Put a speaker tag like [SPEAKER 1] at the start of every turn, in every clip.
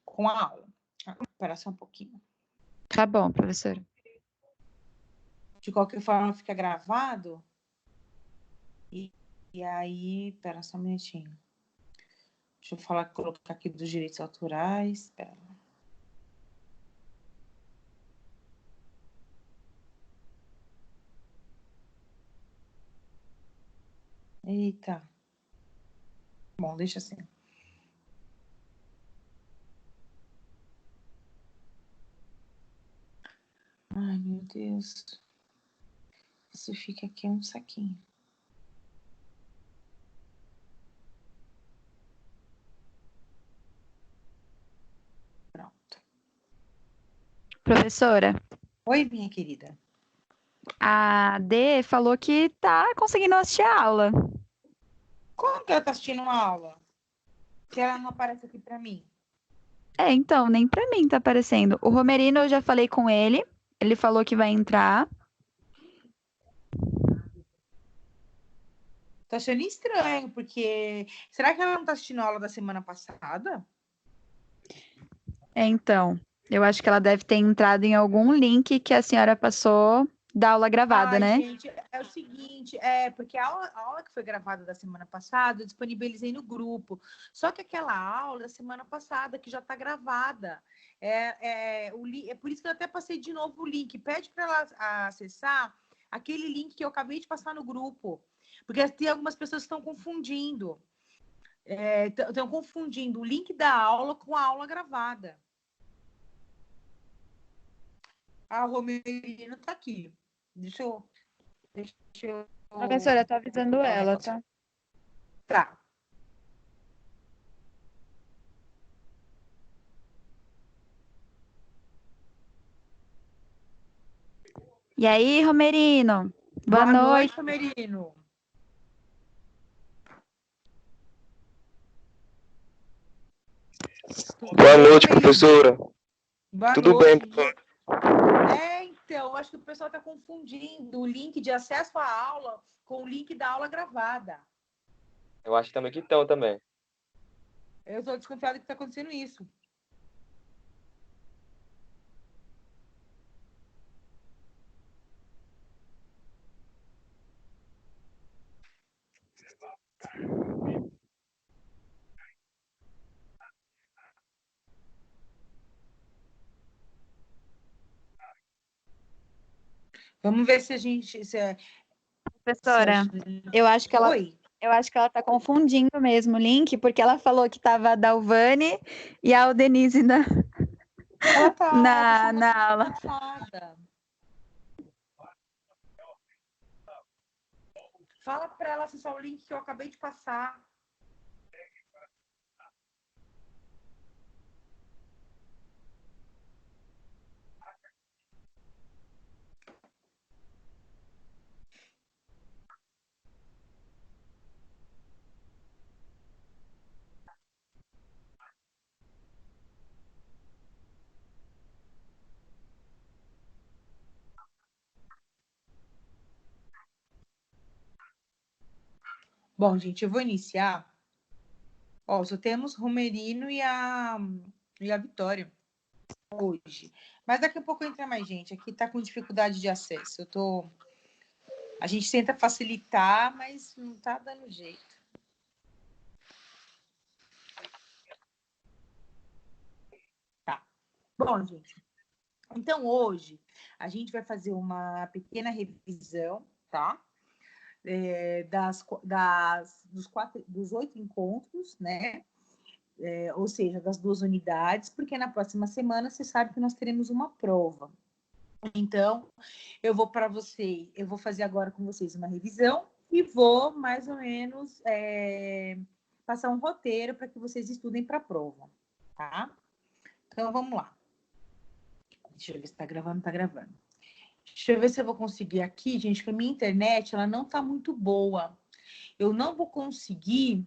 [SPEAKER 1] com a aula. Espera só um pouquinho.
[SPEAKER 2] Tá bom, professora.
[SPEAKER 1] De qualquer forma, fica gravado. E aí, espera só um minutinho. Deixa eu colocar aqui dos direitos autorais. Espera. Eita. Bom, deixa assim. Ai, meu Deus. Isso fica aqui um saquinho. Pronto.
[SPEAKER 2] Professora,
[SPEAKER 1] Oi, minha querida.
[SPEAKER 2] a D falou que tá conseguindo assistir a aula.
[SPEAKER 1] Como que ela tá assistindo uma aula? Se ela não aparece aqui pra mim.
[SPEAKER 2] Então, nem pra mim tá aparecendo. O Romerino, eu já falei com ele. Ele falou que vai entrar.
[SPEAKER 1] Tô achando estranho, porque... Será que ela não tá assistindo a aula da semana passada?
[SPEAKER 2] Então, eu acho que ela deve ter entrado em algum link que a senhora passou da aula gravada,
[SPEAKER 1] Ai,
[SPEAKER 2] né?
[SPEAKER 1] gente, é o seguinte, porque a aula que foi gravada da semana passada, eu disponibilizei no grupo. Só que aquela aula da semana passada, que já está gravada, é por isso que eu até passei de novo o link. Pede para ela acessar aquele link que eu acabei de passar no grupo. Porque tem algumas pessoas que estão confundindo. Estão confundindo o link da aula com a aula gravada. A Romerino está aqui. Deixa eu...
[SPEAKER 2] Professora, eu tô avisando ela, tá?
[SPEAKER 1] Tá.
[SPEAKER 2] E aí, Romerino? Boa noite.
[SPEAKER 1] Romerino.
[SPEAKER 3] Boa noite, professora.
[SPEAKER 1] Boa
[SPEAKER 3] Tudo
[SPEAKER 1] noite.
[SPEAKER 3] bem, professora?
[SPEAKER 1] Então, acho que o pessoal está confundindo o link de acesso à aula com o link da aula gravada.
[SPEAKER 3] Eu acho também que estão também.
[SPEAKER 1] Eu estou desconfiada que está acontecendo isso. Vamos ver se a gente...
[SPEAKER 2] Professora, eu acho que ela...
[SPEAKER 1] Oi.
[SPEAKER 2] Eu acho que ela tá confundindo mesmo o link, porque ela falou que tava a Dalvane e a Denise
[SPEAKER 1] Ela tá
[SPEAKER 2] na aula.
[SPEAKER 1] passada. Fala para ela acessar o link que eu acabei de passar. Bom, gente, eu vou iniciar. Ó, só temos Romerino e a Vitória hoje. Mas daqui a pouco entra mais gente. Aqui tá com dificuldade de acesso. A gente tenta facilitar, mas não tá dando jeito. Tá. Bom, gente. Então, hoje, a gente vai fazer uma pequena revisão, tá? Dos 8 encontros, né? Ou seja, das 2 unidades, porque na próxima semana você sabe que nós teremos uma prova. Então, eu vou fazer agora com vocês uma revisão e vou mais ou menos passar um roteiro para que vocês estudem para a prova, tá? Então, vamos lá. Deixa eu ver se está gravando, tá gravando. Deixa eu ver se eu vou conseguir aqui, gente, que a minha internet, ela não tá muito boa. Eu não vou conseguir...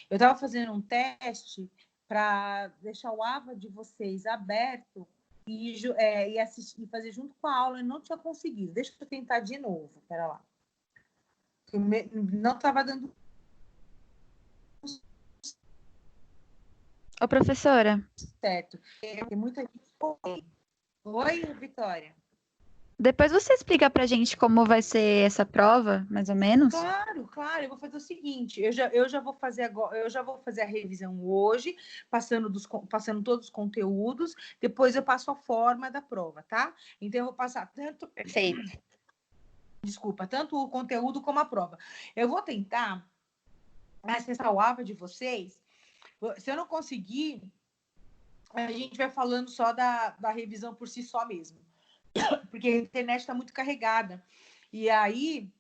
[SPEAKER 1] Eu estava fazendo um teste para deixar o AVA de vocês aberto e assistir, e fazer junto com a aula, e não tinha conseguido. Deixa eu tentar de novo, pera lá. Não estava dando...
[SPEAKER 2] Ô, professora,
[SPEAKER 1] certo. Tem muita gente. Oi, Vitória.
[SPEAKER 2] depois você explica pra gente como vai ser essa prova, mais ou menos?
[SPEAKER 1] Claro, claro. Eu vou fazer o seguinte. Eu já vou fazer agora. Eu já vou fazer a revisão hoje, passando todos os conteúdos. Depois eu passo a forma da prova, tá? Então eu vou passar tanto.
[SPEAKER 2] Perfeito.
[SPEAKER 1] Desculpa, tanto o conteúdo como a prova. Eu vou tentar acessar o AVA de vocês. Se eu não conseguir, a gente vai falando só da revisão por si só mesmo. Porque a internet está muito carregada. E aí,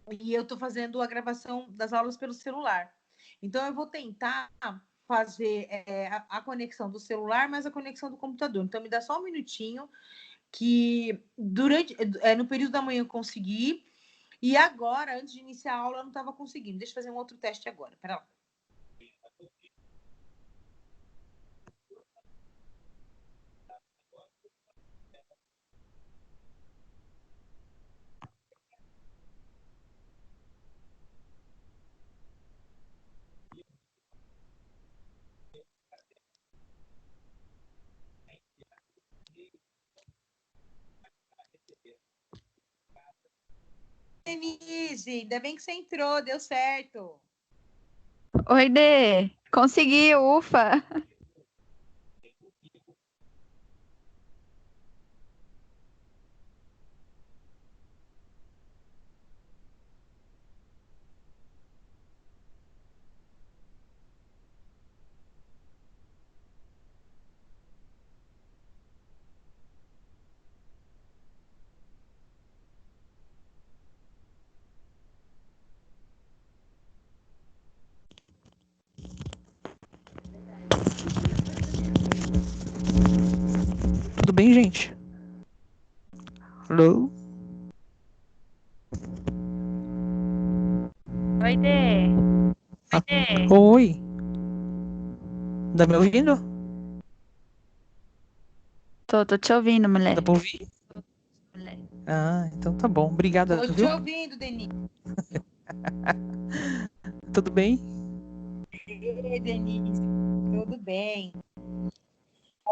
[SPEAKER 1] eu estou fazendo a gravação das aulas pelo celular. Então, eu vou tentar fazer a conexão do celular, mais a conexão do computador. Então, me dá só um minutinho, que no período da manhã eu consegui, e agora, antes de iniciar a aula, eu não estava conseguindo. Deixa eu fazer um outro teste agora. Pera lá. Denise, ainda bem que você entrou, deu certo.
[SPEAKER 2] Oi, Dê. Conseguiu, ufa.
[SPEAKER 4] Tudo bem, gente? Alô?
[SPEAKER 2] Oi, Dê.
[SPEAKER 4] Oi. Tá me ouvindo?
[SPEAKER 2] Tô te ouvindo, mulher.
[SPEAKER 4] Dá pra ouvir? Ah, então tá bom. Obrigada,
[SPEAKER 1] Tô te
[SPEAKER 4] viu?
[SPEAKER 1] ouvindo, Denise.
[SPEAKER 4] Tudo bem?
[SPEAKER 1] Ei, Denise, tudo bem?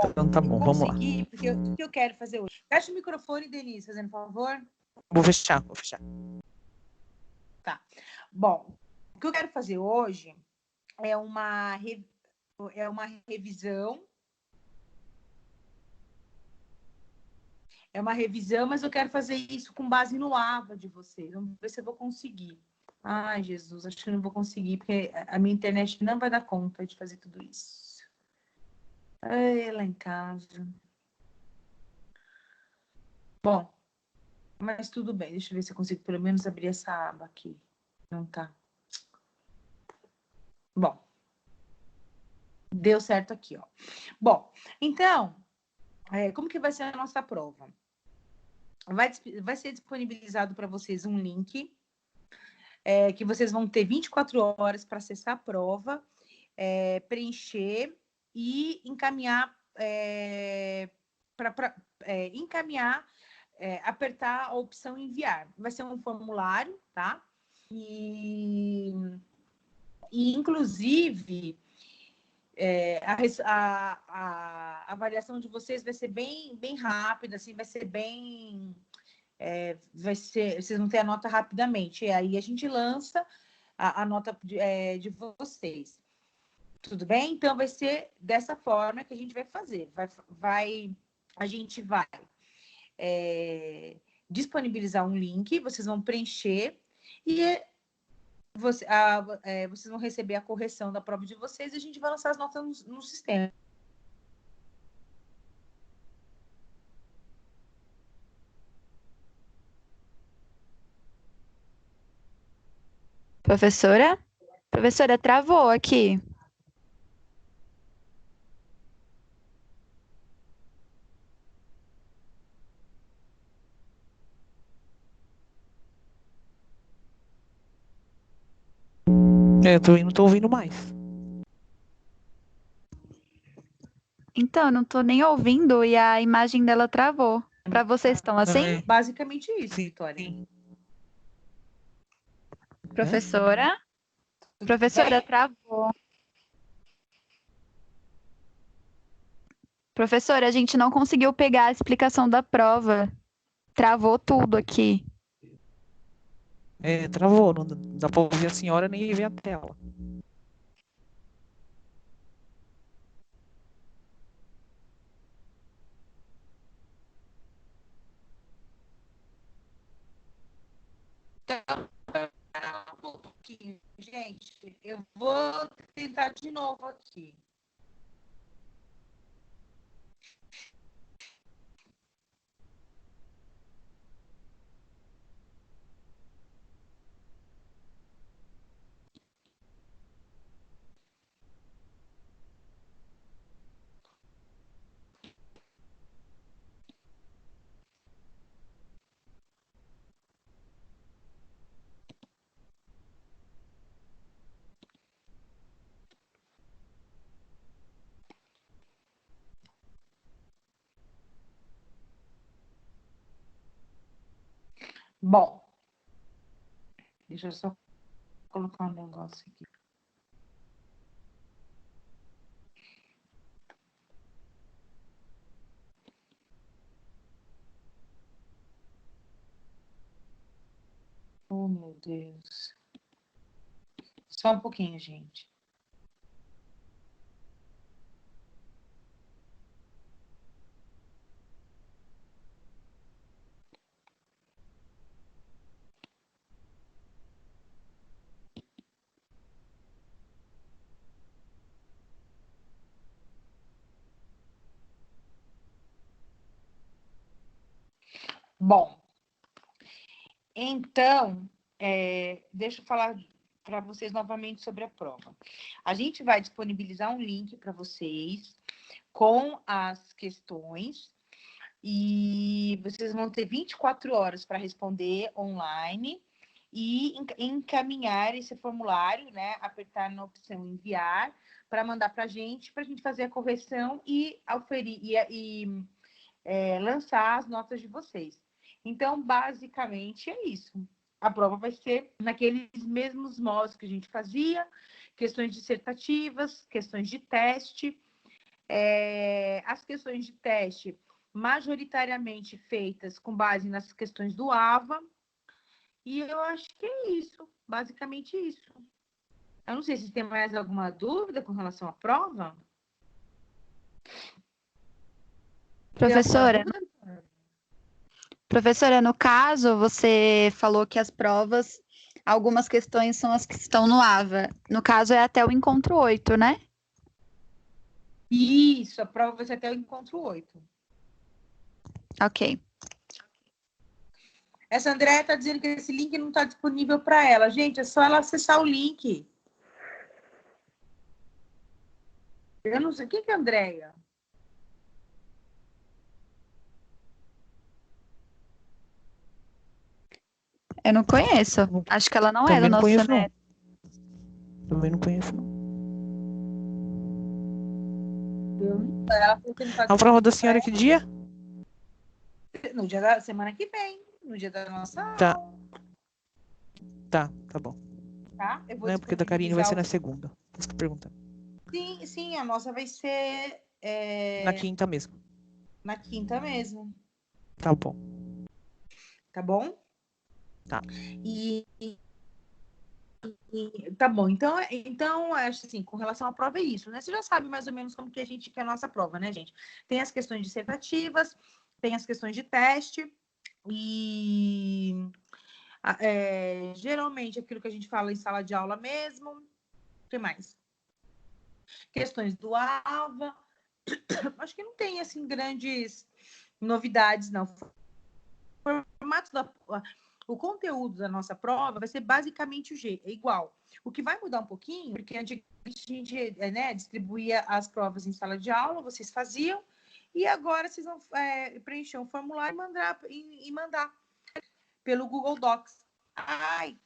[SPEAKER 4] Então tá
[SPEAKER 1] Eu
[SPEAKER 4] bom, vamos lá.
[SPEAKER 1] consegui, porque o que eu quero fazer hoje? Fecha o microfone, Denise, fazendo favor.
[SPEAKER 4] Vou fechar, vou fechar.
[SPEAKER 1] Tá. Bom, o que eu quero fazer hoje é uma revisão. É uma revisão, mas eu quero fazer isso com base no AVA de vocês. Vamos ver se eu vou conseguir. Ai, Jesus, acho que eu não vou conseguir, porque a minha internet não vai dar conta de fazer tudo isso. Ai, lá em casa. Bom, mas tudo bem. Deixa eu ver se eu consigo pelo menos abrir essa aba aqui. Não tá. Bom, deu certo aqui, ó. Bom, então, como que vai ser a nossa prova? Vai ser disponibilizado para vocês um link, que vocês vão ter 24 horas para acessar a prova, preencher e encaminhar, encaminhar, apertar a opção enviar. Vai ser um formulário, tá? E inclusive, a avaliação de vocês vai ser bem, bem rápida, assim, vai ser bem. Vocês vão ter a nota rapidamente. E aí a gente lança a nota de vocês. Tudo bem? Então vai ser dessa forma que a gente vai fazer. A gente vai disponibilizar um link, vocês vão preencher e vocês vão receber a correção da prova de vocês e a gente vai lançar as notas no sistema.
[SPEAKER 2] Professora? Professora, travou aqui.
[SPEAKER 4] Eu não tô ouvindo mais.
[SPEAKER 2] Então, eu não tô nem ouvindo e a imagem dela travou. Pra vocês estão assim?
[SPEAKER 1] Basicamente isso,
[SPEAKER 4] Sim,
[SPEAKER 1] Vitória.
[SPEAKER 4] sim.
[SPEAKER 2] Professora? Professora, travou. Professora, a gente não conseguiu pegar a explicação da prova. Travou tudo aqui.
[SPEAKER 4] Travou, não dá pra ouvir a senhora nem ver a tela.
[SPEAKER 1] Então, um pouquinho, gente. Eu vou tentar de novo aqui. Bom, deixa eu só colocar um negócio aqui. Oh, meu Deus. Só um pouquinho, gente. Bom, então, deixa eu falar para vocês novamente sobre a prova. A gente vai disponibilizar um link para vocês com as questões e vocês vão ter 24 horas para responder online e encaminhar esse formulário, né? Apertar na opção enviar para mandar para a gente fazer a correção e auferir lançar as notas de vocês. Então, basicamente, é isso. A prova vai ser naqueles mesmos modos que a gente fazia, questões dissertativas, questões de teste. As questões de teste majoritariamente feitas com base nas questões do AVA. E eu acho que é isso, basicamente isso. Eu não sei se tem mais alguma dúvida com relação à prova.
[SPEAKER 2] Professora, no caso, você falou que as provas, algumas questões são as que estão no AVA. No caso, é até o encontro 8, né?
[SPEAKER 1] Isso, a prova vai ser até o encontro 8.
[SPEAKER 2] Ok.
[SPEAKER 1] Essa Andréia está dizendo que esse link não está disponível para ela. Gente, é só ela acessar o link. Eu não sei. Quem que é a Andréia?
[SPEAKER 2] Eu não conheço. Acho que ela não é do
[SPEAKER 4] Também não
[SPEAKER 2] nosso
[SPEAKER 4] conheço,
[SPEAKER 2] semestre.
[SPEAKER 4] não. Também não conheço, não.
[SPEAKER 1] Ela falou que não tá
[SPEAKER 4] A prova da senhora que dia?
[SPEAKER 1] no dia da semana que vem, no dia da nossa
[SPEAKER 4] Tá.
[SPEAKER 1] aula.
[SPEAKER 4] Tá bom.
[SPEAKER 1] Tá? Eu vou
[SPEAKER 4] Não é porque da Karine vai ser na
[SPEAKER 1] disponibilizar
[SPEAKER 4] segunda. Por isso que eu perguntando.
[SPEAKER 1] Sim, a nossa vai ser
[SPEAKER 4] Na quinta mesmo.
[SPEAKER 1] na quinta mesmo,
[SPEAKER 4] Tá bom.
[SPEAKER 1] tá bom?
[SPEAKER 4] Tá.
[SPEAKER 1] Tá bom, então acho assim, com relação à prova é isso, né? Você já sabe mais ou menos como que a gente quer a nossa prova, né, gente? Tem as questões dissertativas, tem as questões de teste e geralmente aquilo que a gente fala em sala de aula mesmo. O que mais? Questões do AVA. Acho que não tem assim grandes novidades, não. O conteúdo da nossa prova vai ser basicamente igual. O que vai mudar um pouquinho, porque antes a gente distribuía as provas em sala de aula, vocês faziam, e agora vocês vão preencher um formulário e mandar pelo Google Docs. Ai,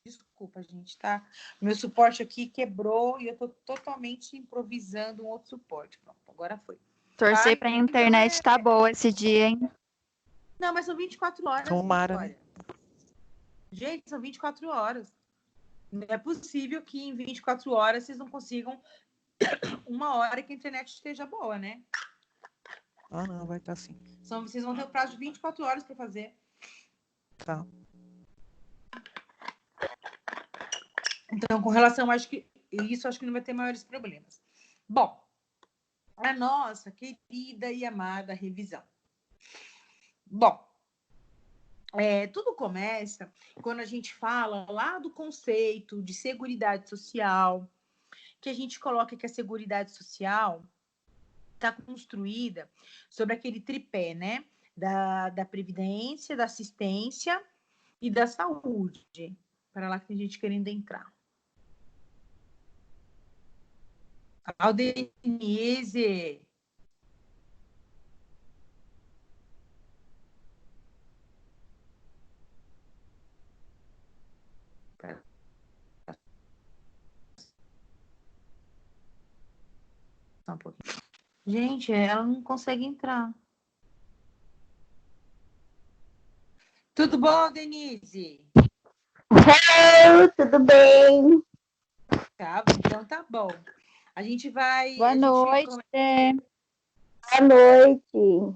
[SPEAKER 1] desculpa, gente, tá? Meu suporte aqui quebrou e eu tô totalmente improvisando um outro suporte. Pronto, agora foi.
[SPEAKER 2] Torcer para a internet tá boa esse dia, hein?
[SPEAKER 1] Não, mas são 24 horas.
[SPEAKER 4] Tomara, né?
[SPEAKER 1] Gente, são 24 horas. Não é possível que em 24 horas vocês não consigam uma hora que a internet esteja boa, né?
[SPEAKER 4] Ah, não, vai estar sim.
[SPEAKER 1] Vocês vão ter o prazo de 24 horas para fazer.
[SPEAKER 4] Tá.
[SPEAKER 1] Então, com relação, acho que não vai ter maiores problemas. Bom, a nossa querida e amada revisão. Bom, tudo começa quando a gente fala lá do conceito de seguridade social, que a gente coloca que a seguridade social está construída sobre aquele tripé, né? Da previdência, da assistência e da saúde. Para lá que tem gente querendo entrar. Aldenise. Só um pouquinho. Gente, ela não consegue entrar. Tudo bom, Denise?
[SPEAKER 5] Hello, tudo bem?
[SPEAKER 1] Tá, então tá bom. A gente vai.
[SPEAKER 2] Boa noite.
[SPEAKER 5] Boa noite.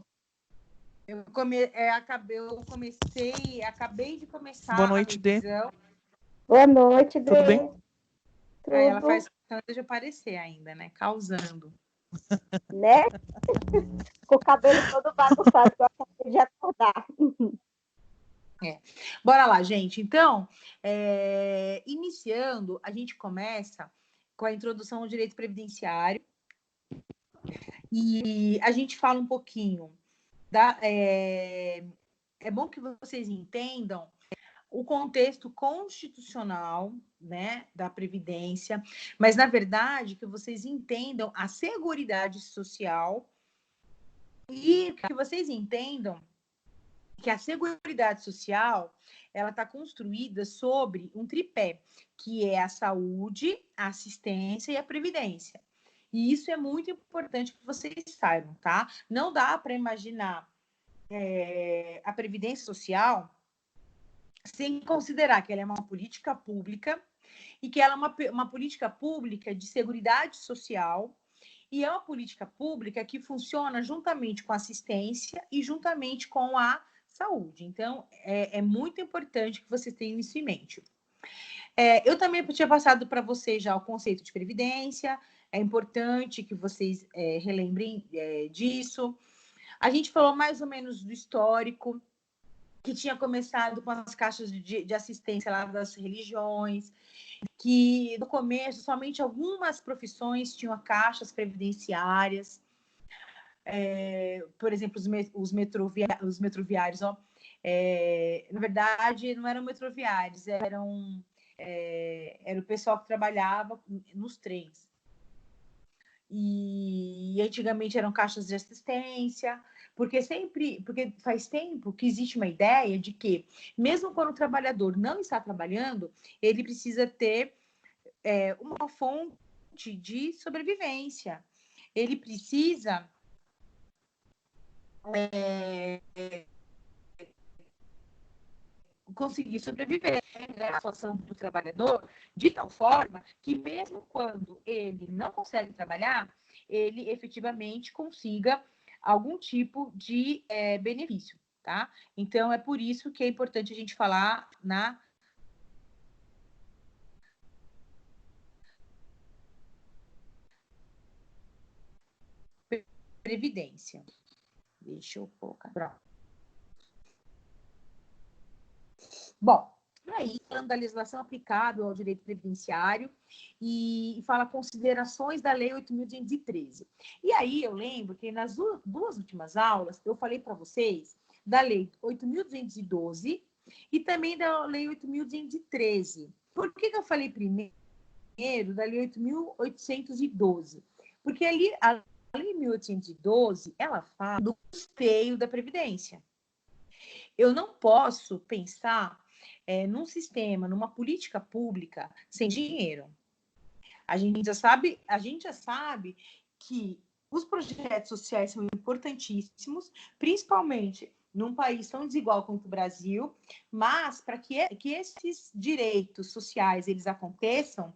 [SPEAKER 1] Acabei de começar
[SPEAKER 4] Boa noite,
[SPEAKER 1] a
[SPEAKER 4] Dê.
[SPEAKER 1] revisão.
[SPEAKER 5] Boa noite, Dê.
[SPEAKER 4] Tudo bem?
[SPEAKER 5] Tudo,
[SPEAKER 1] Aí ela faz questão de aparecer ainda, né? Causando.
[SPEAKER 5] né? Com o cabelo todo bagunçado, que eu acabei de acordar.
[SPEAKER 1] Bora lá, gente. Então, iniciando, a gente começa com a introdução ao direito previdenciário. E a gente fala um pouquinho é bom que vocês entendam o contexto constitucional, né, da Previdência, mas, na verdade, que vocês entendam a Seguridade Social e que vocês entendam que a Seguridade Social ela está construída sobre um tripé, que é a saúde, a assistência e a previdência. E isso é muito importante que vocês saibam, tá? Não dá para imaginar a Previdência Social sem considerar que ela é uma política pública e que ela é uma política pública de seguridade social e é uma política pública que funciona juntamente com a assistência e juntamente com a saúde. Então, é muito importante que vocês tenham isso em mente. Eu também tinha passado para vocês já o conceito de previdência, é importante que vocês relembrem disso. A gente falou mais ou menos do histórico, que tinha começado com as caixas de assistência lá das religiões, que no começo somente algumas profissões tinham caixas previdenciárias, por exemplo, os metroviários, na verdade não eram metroviários, era o pessoal que trabalhava nos trens. E antigamente eram caixas de assistência, porque faz tempo que existe uma ideia de que, mesmo quando o trabalhador não está trabalhando, ele precisa ter uma fonte de sobrevivência. Ele precisa conseguir sobreviver, né, a situação do trabalhador, de tal forma que, mesmo quando ele não consegue trabalhar, ele efetivamente consiga algum tipo de benefício, tá? Então, é por isso que é importante a gente falar na previdência. Deixa eu colocar. Pronto. Bom, aí, falando da legislação aplicável ao direito previdenciário e fala considerações da Lei 8.213. E aí eu lembro que nas duas últimas aulas eu falei para vocês da Lei 8.212 e também da Lei 8.213. Por que eu falei primeiro da Lei 8.812? Porque ali a Lei 1.812 ela fala do custeio da Previdência. Eu não posso pensar num sistema, numa política pública sem dinheiro. A gente já sabe que os projetos sociais são importantíssimos, principalmente num país tão desigual quanto o Brasil, mas para que esses direitos sociais eles aconteçam,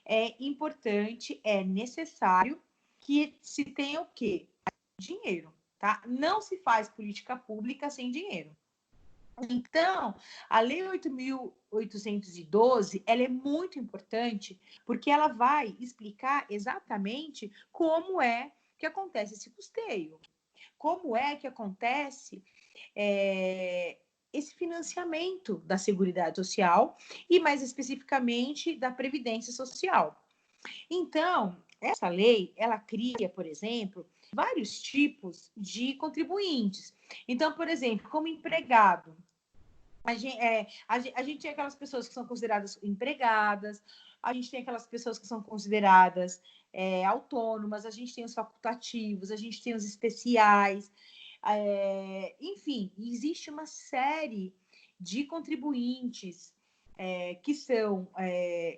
[SPEAKER 1] é importante, é necessário que se tenha o quê? Dinheiro, tá? Não se faz política pública sem dinheiro. Então, a Lei 8.812, ela é muito importante porque ela vai explicar exatamente como é que acontece esse custeio, como é que acontece esse financiamento da Seguridade Social e, mais especificamente, da Previdência Social. Então, essa lei, ela cria, por exemplo, vários tipos de contribuintes. Então, por exemplo, como empregado, a gente tem aquelas pessoas que são consideradas empregadas, a gente tem aquelas pessoas que são consideradas autônomas, a gente tem os facultativos, a gente tem os especiais, enfim, existe uma série de contribuintes que são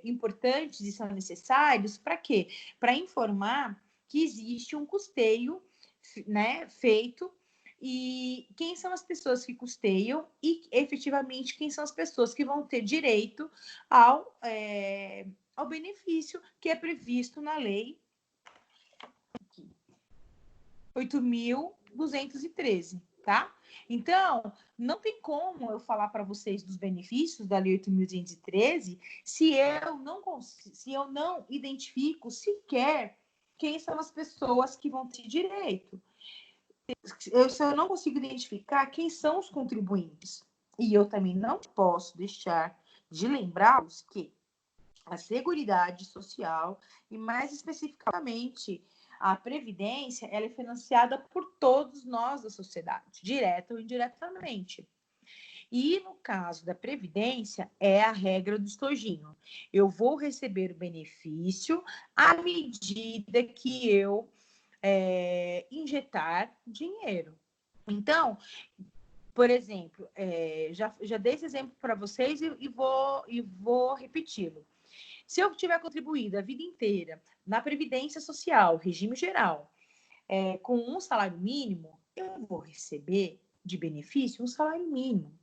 [SPEAKER 1] importantes e são necessários para quê? Para informar que existe um custeio, né, feito, e quem são as pessoas que custeiam e, efetivamente, quem são as pessoas que vão ter direito ao benefício que é previsto na lei 8.213, tá? Então, não tem como eu falar para vocês dos benefícios da lei 8.213 se eu não identifico sequer quem são as pessoas que vão ter direito. Se eu não consigo identificar quem são os contribuintes. E eu também não posso deixar de lembrá-los que a Seguridade Social, e mais especificamente a Previdência, ela é financiada por todos nós da sociedade, direta ou indiretamente. E no caso da Previdência, é a regra do estojinho. Eu vou receber o benefício à medida que eu injetar dinheiro. Então, por exemplo, já dei esse exemplo para vocês e vou repeti-lo. Se eu tiver contribuído a vida inteira na Previdência Social, regime geral, com um salário mínimo, eu vou receber de benefício um salário mínimo.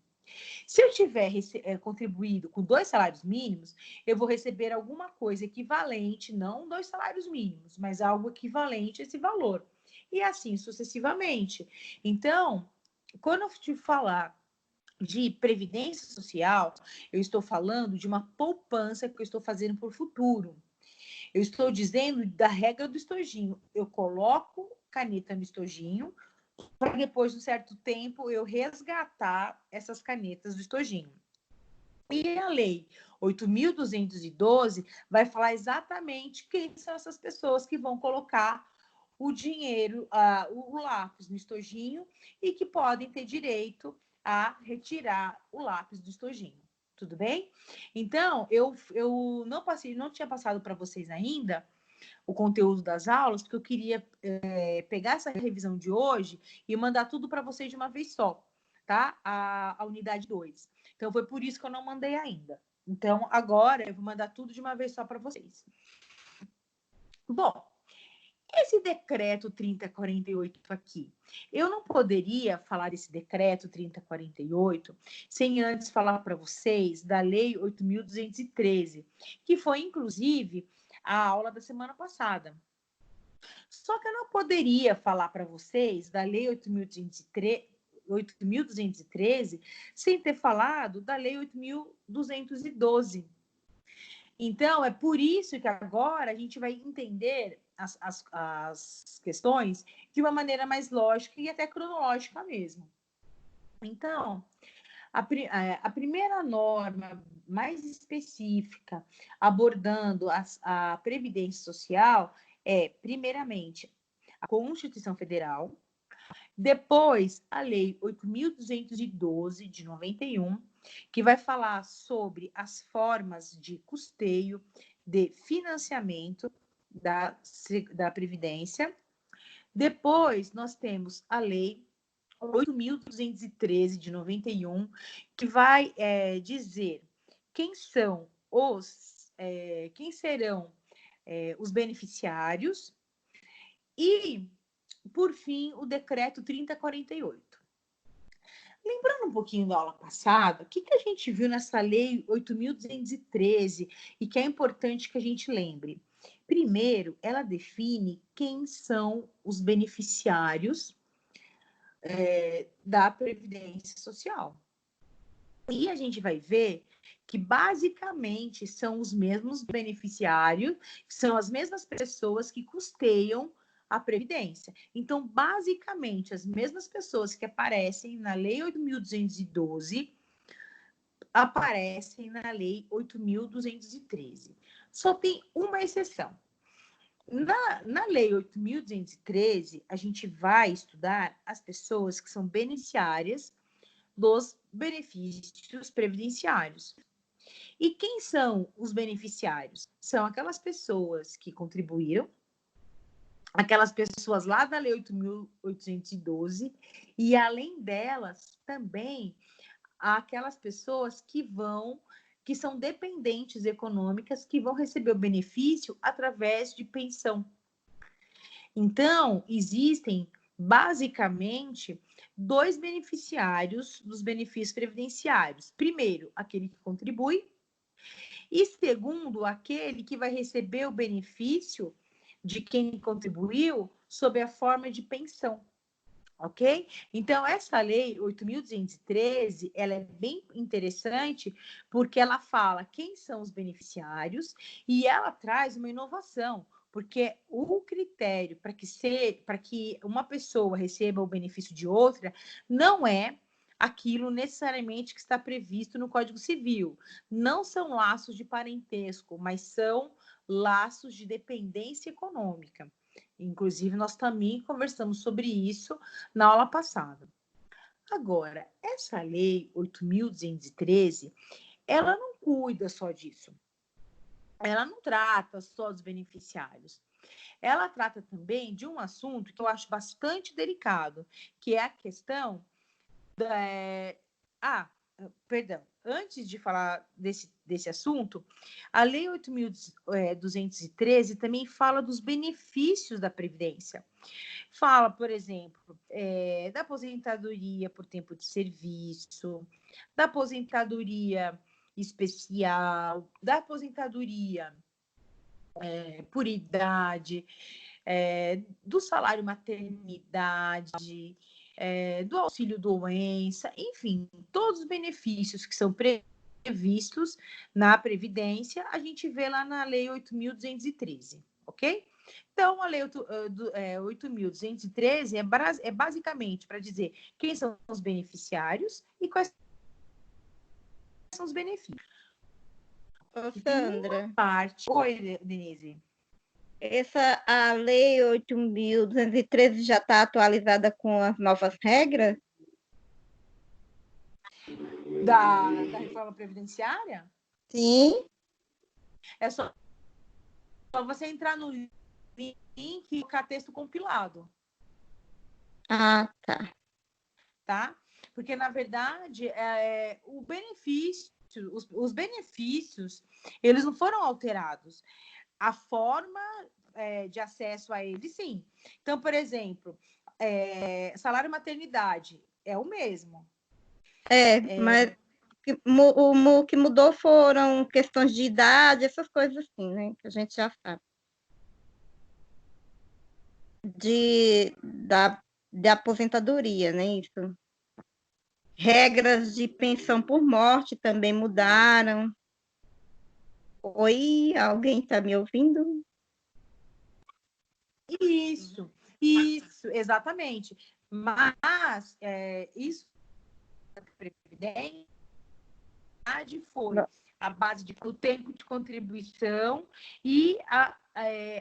[SPEAKER 1] Se eu tiver contribuído com 2 salários mínimos, eu vou receber alguma coisa equivalente, não 2 salários mínimos, mas algo equivalente a esse valor. E assim sucessivamente. Então, quando eu te falar de previdência social, eu estou falando de uma poupança que eu estou fazendo para o futuro. Eu estou dizendo da regra do estojinho. Eu coloco caneta no estojinho, para depois de um certo tempo eu resgatar essas canetas do estojinho. E a lei 8.212 vai falar exatamente quem são essas pessoas que vão colocar o dinheiro, o lápis no estojinho e que podem ter direito a retirar o lápis do estojinho. Tudo bem? Então, eu não tinha passado para vocês ainda o conteúdo das aulas, porque eu queria pegar essa revisão de hoje e mandar tudo para vocês de uma vez só, tá? A unidade 2. Então, foi por isso que eu não mandei ainda. Então, agora eu vou mandar tudo de uma vez só para vocês. Bom, esse decreto 3048 aqui, eu não poderia falar desse decreto 3048 sem antes falar para vocês da lei 8.213, que foi, inclusive, a aula da semana passada. Só que eu não poderia falar para vocês da lei 8.213 sem ter falado da lei 8.212. Então, é por isso que agora a gente vai entender as questões de uma maneira mais lógica e até cronológica mesmo. Então, a primeira norma mais específica abordando a Previdência Social é, primeiramente, a Constituição Federal, depois a Lei 8.212, de 91, que vai falar sobre as formas de custeio, de financiamento da Previdência. Depois, nós temos a Lei 8.213, de 91, que vai dizer quem serão os beneficiários. E, por fim, o decreto 3048. Lembrando um pouquinho da aula passada, o que a gente viu nessa lei 8.213 e que é importante que a gente lembre? Primeiro, ela define quem são os beneficiários da Previdência Social. E a gente vai ver que, basicamente, são os mesmos beneficiários, são as mesmas pessoas que custeiam a Previdência. Então, basicamente, as mesmas pessoas que aparecem na Lei 8.212 aparecem na Lei 8.213. Só tem uma exceção. Na Lei 8.213, a gente vai estudar as pessoas que são beneficiárias dos benefícios previdenciários. E quem são os beneficiários? São aquelas pessoas que contribuíram, aquelas pessoas lá da Lei 8.812, e além delas, também aquelas pessoas que são dependentes econômicas, que vão receber o benefício através de pensão. Então, existem basicamente dois beneficiários dos benefícios previdenciários. Primeiro, aquele que contribui, e segundo, aquele que vai receber o benefício de quem contribuiu sob a forma de pensão. Ok? Então, essa lei 8.213, ela é bem interessante porque ela fala quem são os beneficiários e ela traz uma inovação, porque o critério para que uma pessoa receba o benefício de outra não é aquilo necessariamente que está previsto no Código Civil. Não são laços de parentesco, mas são laços de dependência econômica. Inclusive, nós também conversamos sobre isso na aula passada. Agora, essa lei 8.213, ela não cuida só disso. Ela não trata só dos beneficiários. Ela trata também de um assunto que eu acho bastante delicado, que é a questão perdão. Antes de falar desse assunto, a Lei 8.213 também fala dos benefícios da Previdência. Fala, por exemplo, da aposentadoria por tempo de serviço, da aposentadoria especial, da aposentadoria por idade, do salário maternidade, do auxílio doença, enfim, todos os benefícios que são previstos na Previdência, a gente vê lá na Lei 8.213, ok? Então, a Lei 8.213 é basicamente para dizer quem são os beneficiários e quais são os benefícios.
[SPEAKER 5] Ô, Sandra.
[SPEAKER 1] Oi, Denise.
[SPEAKER 5] A Lei 8.213 já está atualizada com as novas regras?
[SPEAKER 1] Da reforma previdenciária?
[SPEAKER 5] Sim.
[SPEAKER 1] É só você entrar no link e colocar texto compilado.
[SPEAKER 5] Ah, tá.
[SPEAKER 1] Tá? Porque, na verdade, o benefício, os benefícios, eles não foram alterados. A forma de acesso a eles, sim. Então, por exemplo, salário maternidade é o mesmo.
[SPEAKER 5] Mas o que mudou foram questões de idade, essas coisas assim, né? Que a gente já sabe. De aposentadoria, né? Isso. Regras de pensão por morte também mudaram. Oi, alguém está me ouvindo?
[SPEAKER 1] Isso, exatamente. Mas isso da Previdência foi a base do tempo de contribuição e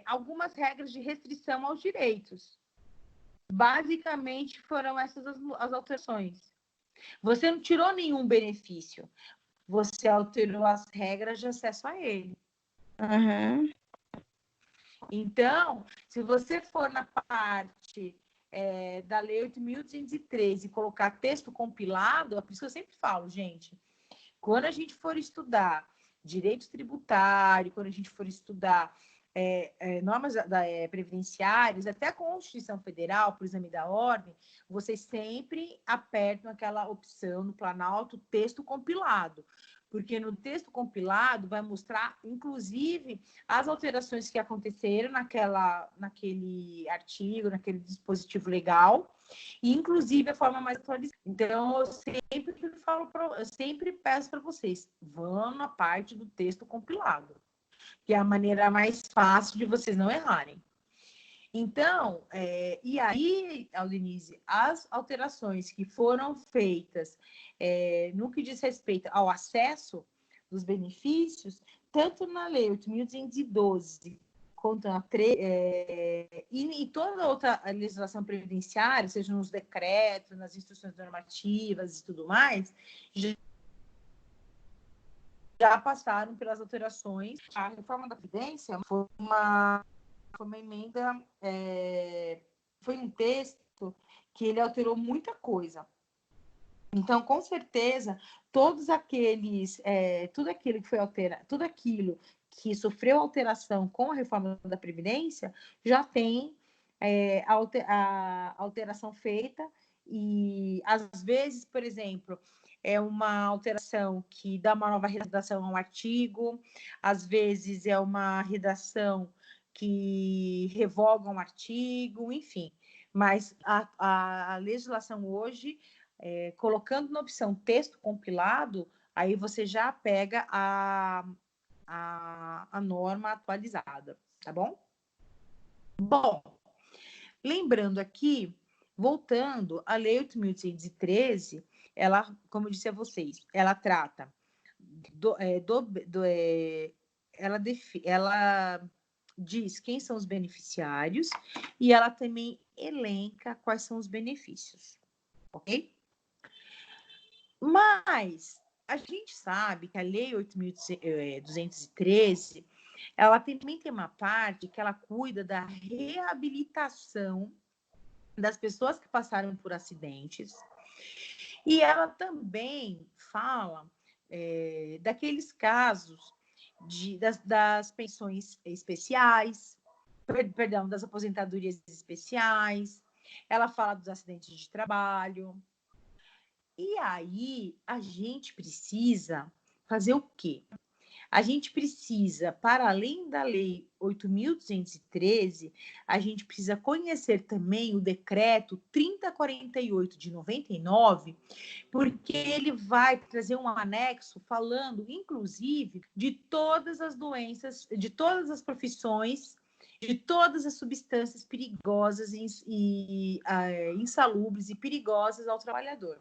[SPEAKER 1] algumas regras de restrição aos direitos. Basicamente, foram essas as alterações. Você não tirou nenhum benefício, você alterou as regras de acesso a ele.
[SPEAKER 5] Uhum.
[SPEAKER 1] Então, se você for na parte da Lei 8.213 e colocar texto compilado, é por isso que eu sempre falo, gente, quando a gente for estudar direito tributário, quando a gente for estudar normas previdenciárias, até a Constituição Federal, por exame da ordem, vocês sempre apertam aquela opção no Planalto, texto compilado, porque no texto compilado vai mostrar, inclusive, as alterações que aconteceram naquele artigo, naquele dispositivo legal, e inclusive a forma mais atualizada. Então, eu sempre peço para vocês, vão na parte do texto compilado, que é a maneira mais fácil de vocês não errarem. Então, e aí, Aldenise, as alterações que foram feitas no que diz respeito ao acesso dos benefícios, tanto na Lei 8.212 quanto na e toda outra legislação previdenciária, seja nos decretos, nas instruções normativas e tudo mais, já passaram pelas alterações. A reforma da Previdência foi uma emenda, foi um texto que ele alterou muita coisa. Então, com certeza, tudo aquilo que foi tudo aquilo que sofreu alteração com a reforma da Previdência já tem a alteração feita, e às vezes, por exemplo, é uma alteração que dá uma nova redação a um artigo, às vezes é uma redação que revoga um artigo, enfim. Mas a legislação hoje, colocando na opção texto compilado, aí você já pega a norma atualizada, tá bom? Bom, lembrando aqui, voltando, a Lei 8.813, ela, como eu disse a vocês, ela trata ela diz quem são os beneficiários e ela também elenca quais são os benefícios, ok? Mas a gente sabe que a Lei 8.213, ela também tem uma parte que ela cuida da reabilitação das pessoas que passaram por acidentes, e ela também fala daqueles casos das pensões especiais, perdão, das aposentadorias especiais, ela fala dos acidentes de trabalho. E aí, a gente precisa fazer o quê? A gente precisa, para além da Lei 8.213, a gente precisa conhecer também o Decreto 3048 de 99, porque ele vai trazer um anexo falando, inclusive, de todas as doenças, de todas as profissões, de todas as substâncias perigosas e insalubres e perigosas ao trabalhador.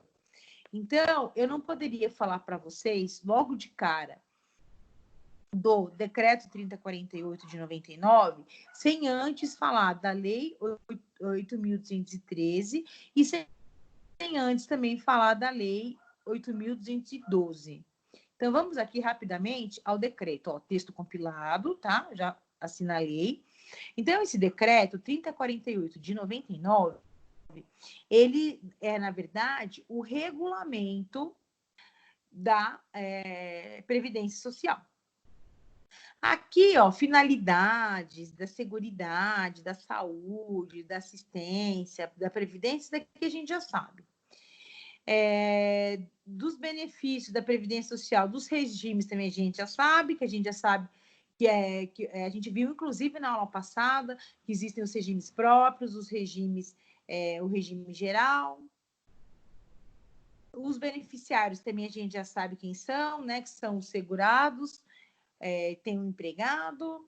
[SPEAKER 1] Então, eu não poderia falar para vocês, logo de cara, do Decreto 3048 de 99, sem antes falar da Lei 8.213 e sem antes também falar da Lei 8.212. Então, vamos aqui rapidamente ao decreto. Ó, texto compilado, tá? Já assinalei. Então, esse decreto 3048 de 99, ele é, na verdade, o regulamento da Previdência Social. Aqui, ó, finalidades da seguridade, da saúde, da assistência, da previdência, daqui a gente já sabe. Dos benefícios da Previdência Social, dos regimes também a gente já sabe, que a gente viu, inclusive, na aula passada, que existem os regimes próprios, os regimes, o regime geral. Os beneficiários também a gente já sabe quem são, né? Que são os segurados, tem um empregado,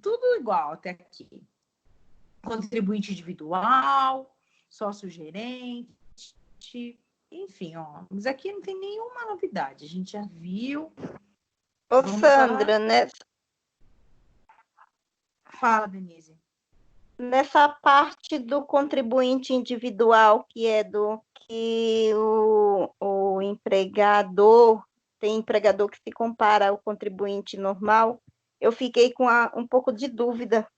[SPEAKER 1] tudo igual até aqui. Contribuinte individual, sócio-gerente, enfim, ó. Mas aqui não tem nenhuma novidade, a gente já viu.
[SPEAKER 5] Ô, Sandra,
[SPEAKER 1] Fala, Denise.
[SPEAKER 5] Nessa parte do contribuinte individual, que é do que o empregador, tem empregador que se compara ao contribuinte normal, eu fiquei com um pouco de dúvida.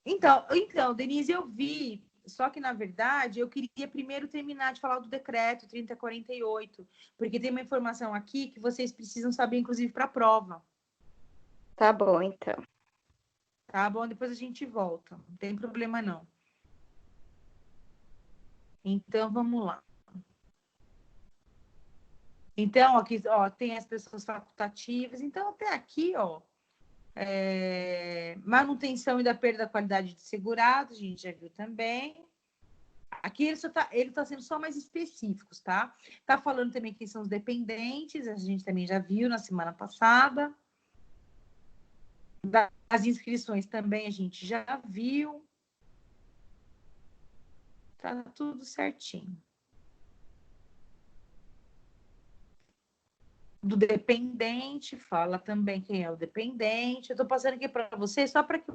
[SPEAKER 1] Então, Denise, eu vi, só que, na verdade, eu queria primeiro terminar de falar do decreto 3048, porque tem uma informação aqui que vocês precisam saber, inclusive, para a prova.
[SPEAKER 5] Tá bom, então.
[SPEAKER 1] Tá bom? Depois a gente volta, não tem problema não. Então, vamos lá. Então, aqui, ó, tem as pessoas facultativas. Então, até aqui, ó, manutenção e da perda da qualidade de segurado, a gente já viu também. Aqui ele tá sendo só mais específicos, tá? Tá falando também quem são os dependentes, a gente também já viu na semana passada. Das inscrições também a gente já viu. Tá tudo certinho. Do dependente, fala também quem é o dependente. Eu estou passando aqui para vocês, só para que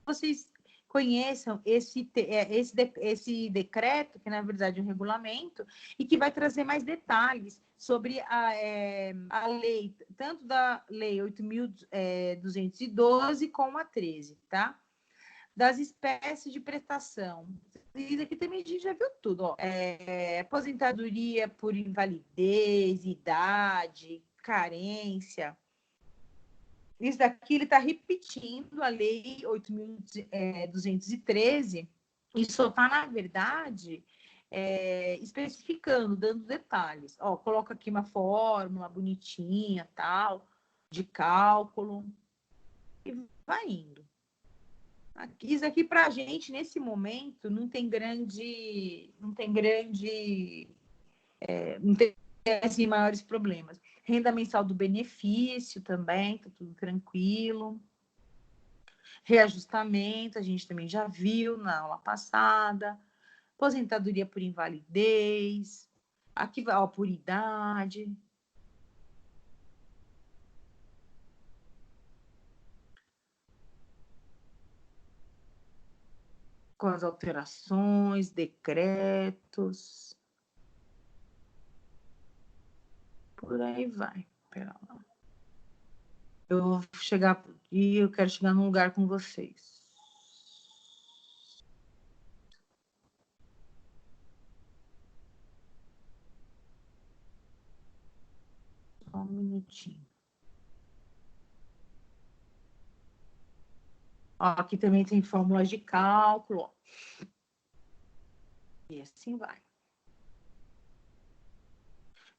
[SPEAKER 1] vocês conheçam esse decreto, que na verdade é um regulamento, e que vai trazer mais detalhes sobre a lei, tanto da Lei 8.212 como a 13, tá? Das espécies de prestação. Isso aqui também a gente já viu tudo, ó. Aposentadoria por invalidez, idade, carência. Isso daqui ele está repetindo a Lei 8.213 e só está, na verdade, especificando, dando detalhes. Ó, coloca aqui uma fórmula bonitinha, tal, de cálculo, e vai indo. Isso aqui para a gente, nesse momento, não tem assim, maiores problemas. Renda mensal do benefício também, tá tudo tranquilo. Reajustamento, a gente também já viu na aula passada. Aposentadoria por invalidez. Aqui vai, ó, por idade. Com as alterações, decretos. Por aí vai. Pera lá. Eu vou chegar e eu quero chegar num lugar com vocês. Só um minutinho. Ó, aqui também tem fórmulas de cálculo. Ó. E assim vai.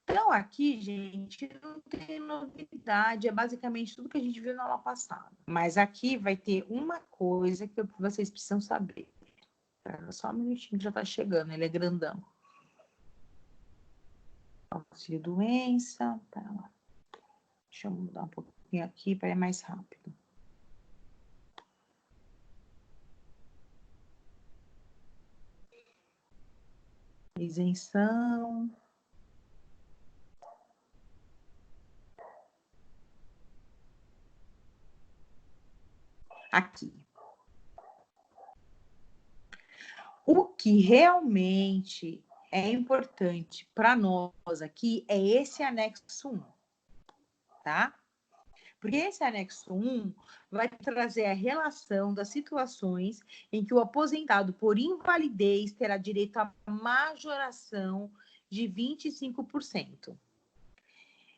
[SPEAKER 1] Então, aqui, gente, não tem novidade. É basicamente tudo que a gente viu na aula passada. Mas aqui vai ter uma coisa que vocês precisam saber. Pera só um minutinho que já está chegando. Ele é grandão. Auxílio doença. Pera lá. Deixa eu mudar um pouquinho aqui para ir mais rápido. Isenção. Aqui. O que realmente é importante para nós aqui é esse anexo 1, tá? Porque esse anexo 1 vai trazer a relação das situações em que o aposentado por invalidez terá direito à majoração de 25%.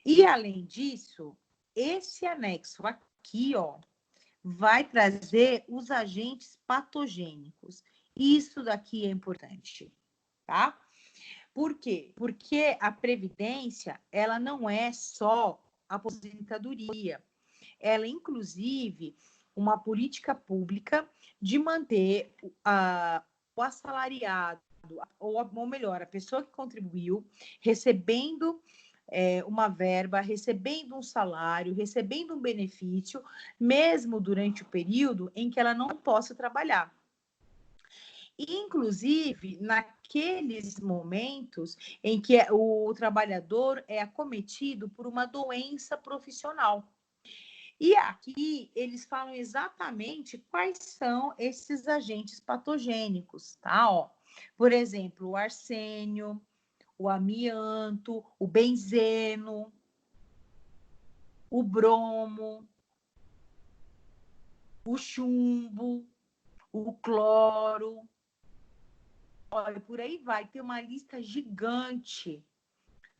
[SPEAKER 1] E, além disso, esse anexo aqui, ó, vai trazer os agentes patogênicos. Isso daqui é importante, tá? Por quê? Porque a previdência, ela não é só aposentadoria. Ela, inclusive, uma política pública de manter o assalariado, ou melhor, a pessoa que contribuiu, recebendo uma verba, recebendo um salário, recebendo um benefício, mesmo durante o período em que ela não possa trabalhar. Inclusive, naqueles momentos em que o trabalhador é acometido por uma doença profissional. E aqui eles falam exatamente quais são esses agentes patogênicos, tá? Ó, por exemplo, o arsênio, o amianto, o benzeno, o bromo, o chumbo, o cloro. Olha, por aí vai, tem uma lista gigante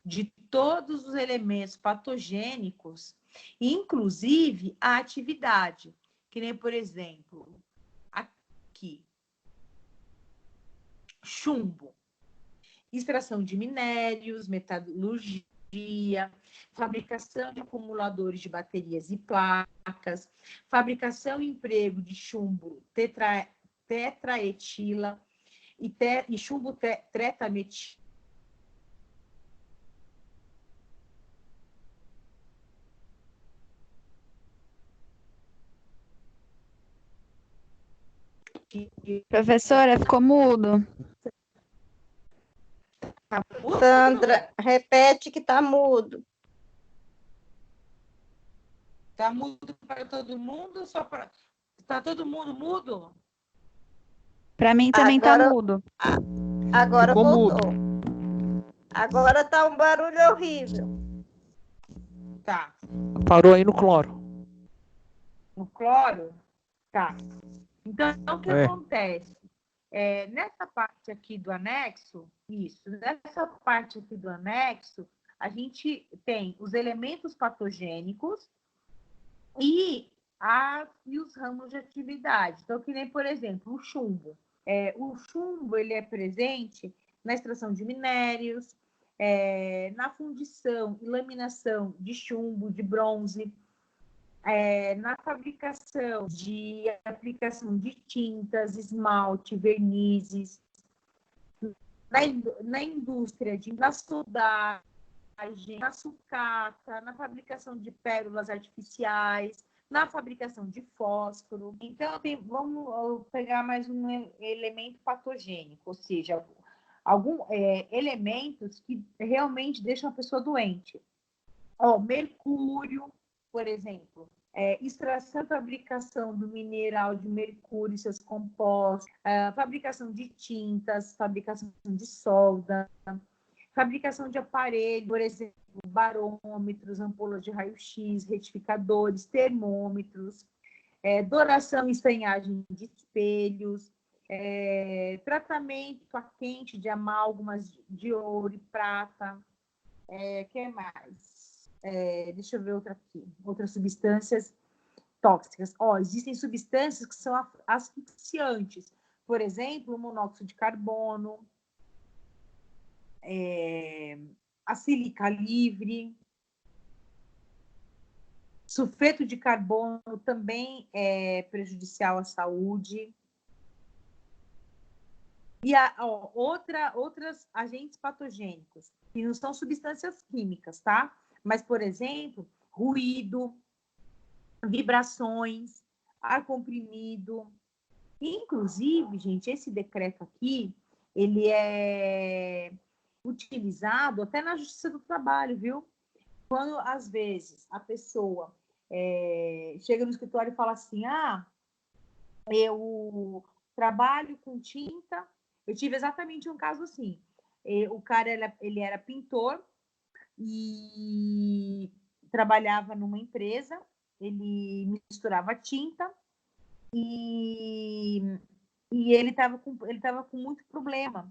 [SPEAKER 1] de todos os elementos patogênicos, inclusive a atividade, que nem, por exemplo, aqui, chumbo, extração de minérios, metalurgia, fabricação de acumuladores de baterias e placas, fabricação e emprego de chumbo tetraetila e chumbo tretametila.
[SPEAKER 2] Professora, ficou mudo.
[SPEAKER 5] Sandra, repete que está mudo.
[SPEAKER 1] Está mudo para todo mundo? Só para... Está todo mundo mudo?
[SPEAKER 2] Para mim também está mudo.
[SPEAKER 5] Agora
[SPEAKER 4] Ficou
[SPEAKER 5] voltou. Agora está um barulho horrível.
[SPEAKER 1] Tá.
[SPEAKER 4] Parou aí no cloro.
[SPEAKER 1] No cloro? Tá. Então, o que acontece? Nessa parte aqui do anexo, nessa parte aqui do anexo, a gente tem os elementos patogênicos e os ramos de atividade. Então, que nem, por exemplo, o chumbo. O chumbo, ele é presente na extração de minérios, na fundição e laminação de chumbo, de bronze, na fabricação de aplicação de tintas, esmalte, vernizes, na indústria da soldagem, na sucata, na fabricação de pérolas artificiais, na fabricação de fósforo. Então, vamos pegar mais um elemento patogênico, ou seja, elementos que realmente deixam a pessoa doente. Mercúrio, por exemplo, extração e fabricação do mineral de mercúrio e seus compostos, fabricação de tintas, fabricação de solda, fabricação de aparelhos, por exemplo, barômetros, ampolas de raio-x, retificadores, termômetros, doração e estanhagem de espelhos, tratamento a quente de amálgamas de ouro e prata, que mais? Deixa eu ver outra aqui. Outras substâncias tóxicas. Existem substâncias que são asfixiantes. Por exemplo, o monóxido de carbono, a sílica livre, sulfeto de carbono também é prejudicial à saúde. E outros agentes patogênicos, que não são substâncias químicas, tá? Mas, por exemplo, ruído, vibrações, ar comprimido. Inclusive, gente, esse decreto aqui, ele é utilizado até na Justiça do Trabalho, viu? Quando, às vezes, a pessoa chega no escritório e fala assim, eu trabalho com tinta. Eu tive exatamente um caso assim. O cara, ele era pintor e trabalhava numa empresa, ele misturava tinta e ele estava com muito problema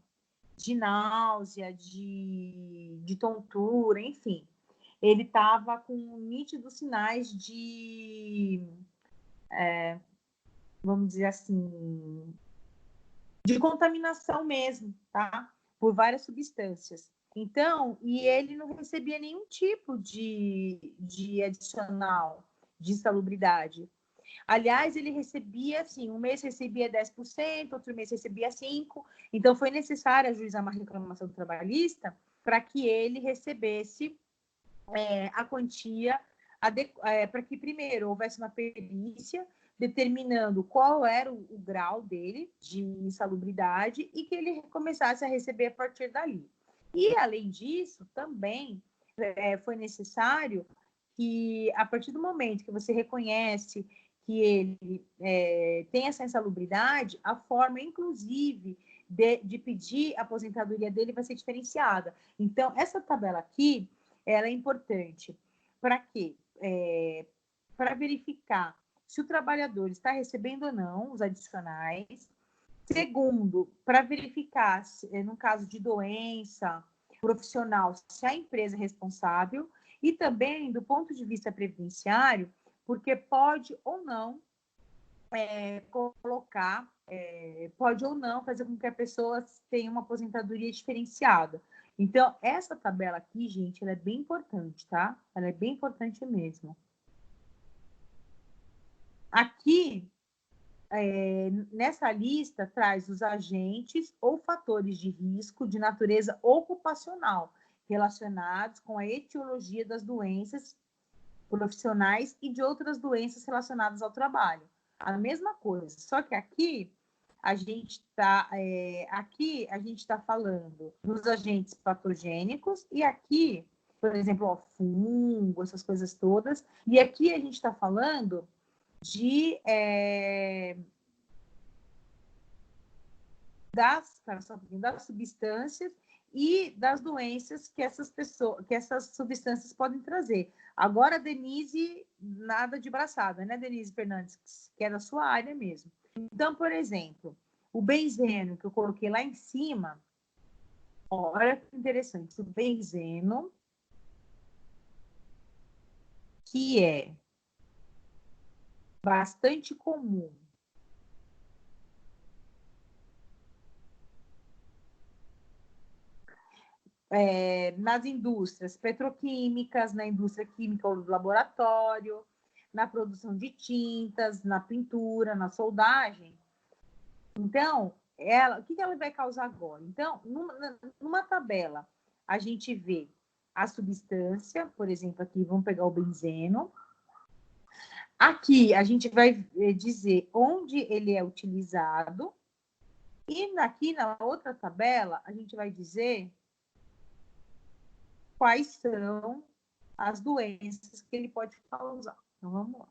[SPEAKER 1] de náusea, de tontura, enfim. Ele estava com nítidos sinais de, vamos dizer assim, de contaminação mesmo, tá? Por várias substâncias. Então, e ele não recebia nenhum tipo de adicional de insalubridade. Aliás, ele recebia, assim, um mês recebia 10%, outro mês recebia 5%. Então, foi necessário ajuizar uma reclamação trabalhista para que ele recebesse a quantia, para que, primeiro, houvesse uma perícia determinando qual era o grau dele de insalubridade e que ele começasse a receber a partir dali. E, além disso, também foi necessário que, a partir do momento que você reconhece que ele tem essa insalubridade, a forma, inclusive, de pedir a aposentadoria dele vai ser diferenciada. Então, essa tabela aqui, ela é importante. Para quê? Para verificar se o trabalhador está recebendo ou não os adicionais. Segundo, para verificar, no caso de doença profissional, se a empresa é responsável. E também, do ponto de vista previdenciário, porque pode ou não pode ou não fazer com que a pessoa tenha uma aposentadoria diferenciada. Então, essa tabela aqui, gente, ela é bem importante, tá? Ela é bem importante mesmo. Aqui, nessa lista, traz os agentes ou fatores de risco de natureza ocupacional relacionados com a etiologia das doenças profissionais e de outras doenças relacionadas ao trabalho. A mesma coisa, só que aqui a gente está falando dos agentes patogênicos e aqui, por exemplo, fungo, essas coisas todas, e aqui a gente está falando de das substâncias e das doenças que essas substâncias podem trazer. Agora, Denise, nada de braçada, né, Denise Fernandes, que é da sua área mesmo. Então, por exemplo, o benzeno que eu coloquei lá em cima, olha que interessante, o benzeno, que é bastante comum nas indústrias petroquímicas, na indústria química ou do laboratório, na produção de tintas, na pintura, na soldagem. Então, o que ela vai causar agora? Então, numa tabela, a gente vê a substância, por exemplo, aqui vamos pegar o benzeno. Aqui a gente vai dizer onde ele é utilizado. E aqui na outra tabela, a gente vai dizer quais são as doenças que ele pode causar. Então, vamos lá.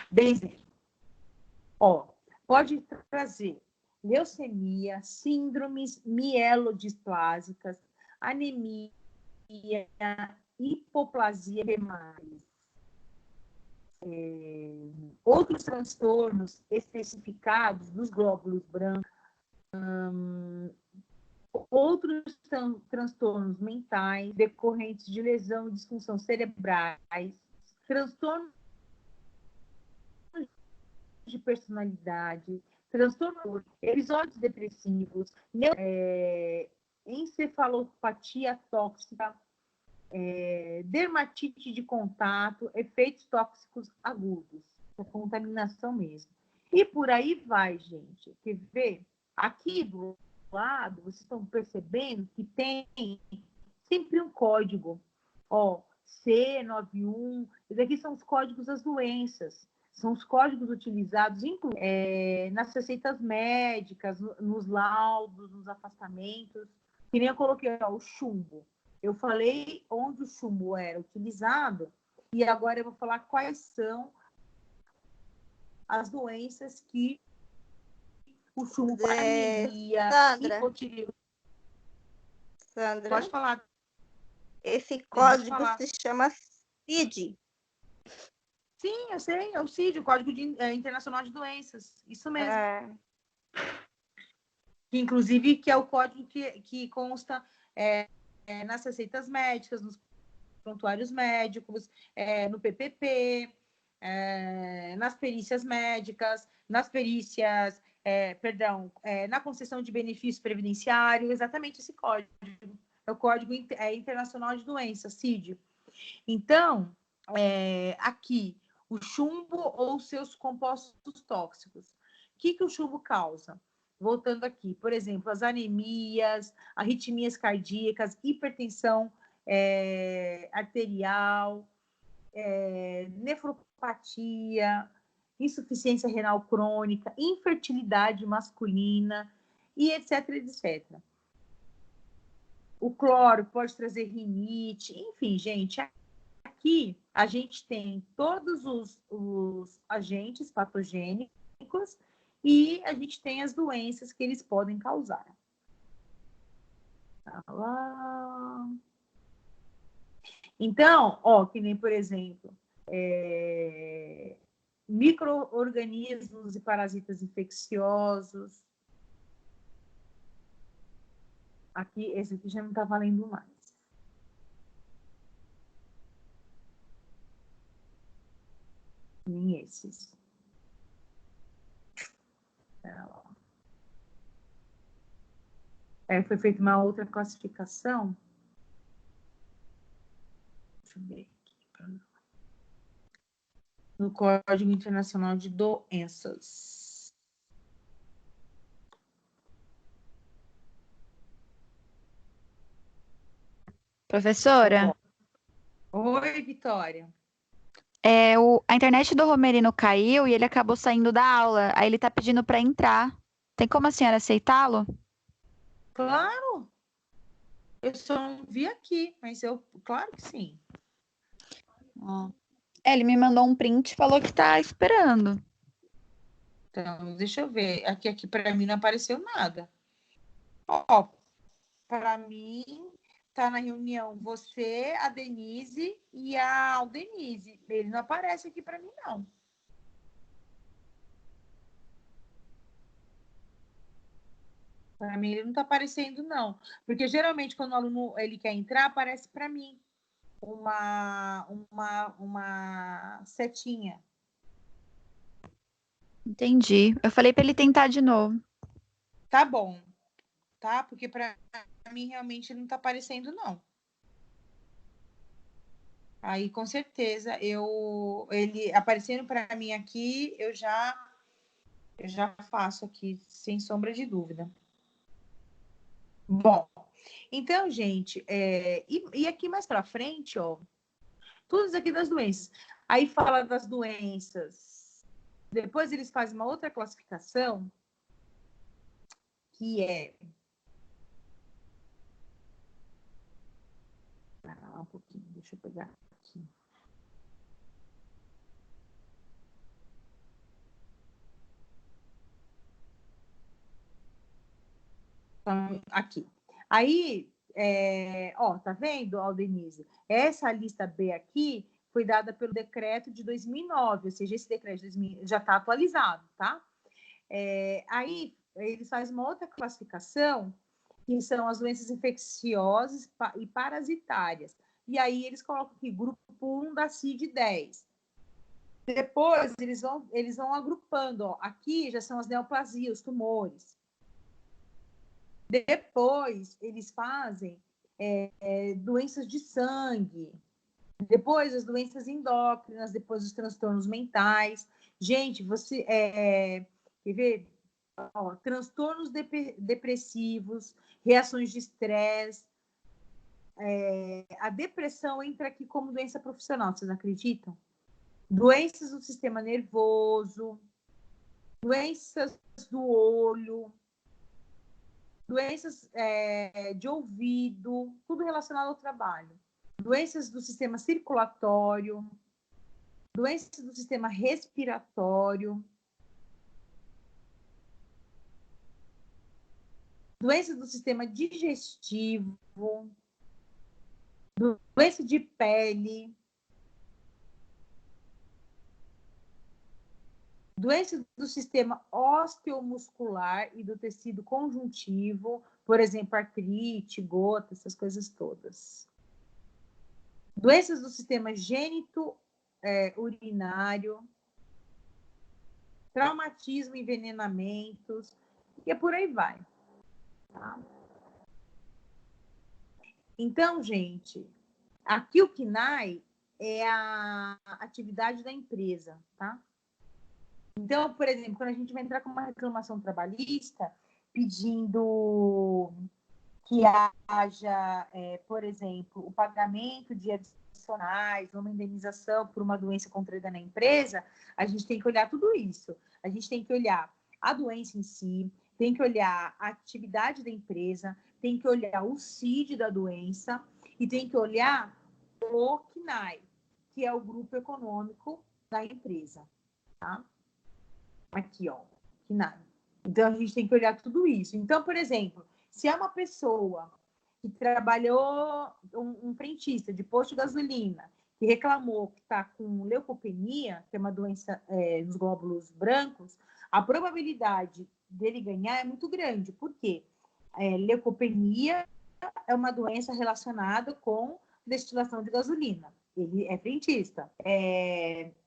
[SPEAKER 1] Benzeno. Ó, pode trazer leucemia, síndromes mielodisplásicas, anemia, hipoplasia primária. Outros transtornos especificados dos glóbulos brancos, outros transtornos mentais decorrentes de lesão e disfunção cerebrais, transtornos de personalidade, transtornos, episódios depressivos, encefalopatia tóxica, dermatite de contato, efeitos tóxicos agudos, a contaminação mesmo. E por aí vai, gente. Quer ver? Aqui do lado, vocês estão percebendo que tem sempre um código. Ó, C91, esses aqui são os códigos das doenças. São os códigos utilizados nas receitas médicas, nos laudos, nos afastamentos. Que nem eu coloquei o chumbo. Eu falei onde o chumbo era utilizado e agora eu vou falar quais são as doenças que o chumbo para anemia,
[SPEAKER 5] Sandra,
[SPEAKER 1] pode falar.
[SPEAKER 5] Esse código se chama CID.
[SPEAKER 1] Sim, eu sei, é o CID, o Código Internacional de Doenças, isso mesmo. Inclusive, que é o código que consta nas receitas médicas, nos prontuários médicos, no PPP, nas perícias médicas, nas perícias, na concessão de benefício previdenciário, exatamente esse código. É o Código Internacional de Doenças, CID. Então, aqui, o chumbo ou seus compostos tóxicos. O que o chumbo causa? Voltando aqui, por exemplo, as anemias, arritmias cardíacas, hipertensão arterial, nefropatia, insuficiência renal crônica, infertilidade masculina e etc, etc. O cloro pode trazer rinite, enfim, gente, aqui a gente tem todos os agentes patogênicos e a gente tem as doenças que eles podem causar. Então, que nem, por exemplo, micro-organismos e parasitas infecciosos. Aqui, esse aqui já não está valendo mais. esses. Foi feita uma outra classificação. Deixa eu ver aqui. No Código Internacional de Doenças.
[SPEAKER 2] Professora,
[SPEAKER 1] Oi, Vitória.
[SPEAKER 2] a internet do Romerino caiu e ele acabou saindo da aula. Aí ele tá pedindo para entrar. Tem como a senhora aceitá-lo?
[SPEAKER 1] Claro. Eu só não vi aqui, mas claro que sim.
[SPEAKER 2] Ele me mandou um print e falou que tá esperando.
[SPEAKER 1] Então, deixa eu ver. Aqui para mim não apareceu nada. Ó, para mim tá na reunião você, a Denise e a Aldenise. Ele não aparece aqui para mim, não. Para mim ele não tá aparecendo, não. Porque geralmente quando o aluno ele quer entrar, aparece para mim uma setinha.
[SPEAKER 2] Entendi. Eu falei para ele tentar de novo.
[SPEAKER 1] Tá bom, tá? Porque para mim realmente ele não tá aparecendo, não. Aí, com certeza, ele aparecendo para mim aqui, eu já faço aqui, sem sombra de dúvida. Bom, então, gente, e aqui mais para frente, ó, tudo isso aqui das doenças. Aí fala das doenças. Depois eles fazem uma outra classificação, que é... Um pouquinho, deixa eu pegar aqui. Aqui. Aí, tá vendo, Aldenise? Essa lista B aqui foi dada pelo decreto de 2009, ou seja, esse decreto de 2000 já está atualizado, tá? Aí, eles fazem uma outra classificação, que são as doenças infecciosas e parasitárias. E aí, eles colocam aqui, grupo 1 da CID-10. Depois, eles vão agrupando, ó. Aqui já são as neoplasias, os tumores. Depois, eles fazem doenças de sangue, depois as doenças endócrinas, depois os transtornos mentais. Gente, você quer ver? Ó, transtornos depressivos, reações de estresse. A depressão entra aqui como doença profissional, vocês acreditam? Doenças do sistema nervoso, doenças do olho, doenças de ouvido, tudo relacionado ao trabalho. Doenças do sistema circulatório, doenças do sistema respiratório, doenças do sistema digestivo, doença de pele, doenças do sistema osteomuscular e do tecido conjuntivo, por exemplo, artrite, gota, essas coisas todas. Doenças do sistema gênito-urinário, traumatismo, envenenamentos, e por aí vai. Tá? Então, gente, aqui o CNAE é a atividade da empresa, tá? Então, por exemplo, quando a gente vai entrar com uma reclamação trabalhista, pedindo que haja, por exemplo, o pagamento de adicionais, uma indenização por uma doença contraída na empresa, a gente tem que olhar tudo isso. A gente tem que olhar a doença em si, tem que olhar a atividade da empresa, tem que olhar o CID da doença e tem que olhar o CNAE, que é o grupo econômico da empresa, tá? Aqui, ó, CNAE. Então, a gente tem que olhar tudo isso. Então, por exemplo, se é uma pessoa que trabalhou, um frentista de posto de gasolina, que reclamou que está com leucopenia, que é uma doença nos glóbulos brancos, a probabilidade dele ganhar é muito grande. Por quê? Leucopenia é uma doença relacionada com destilação de gasolina. ele é frentista.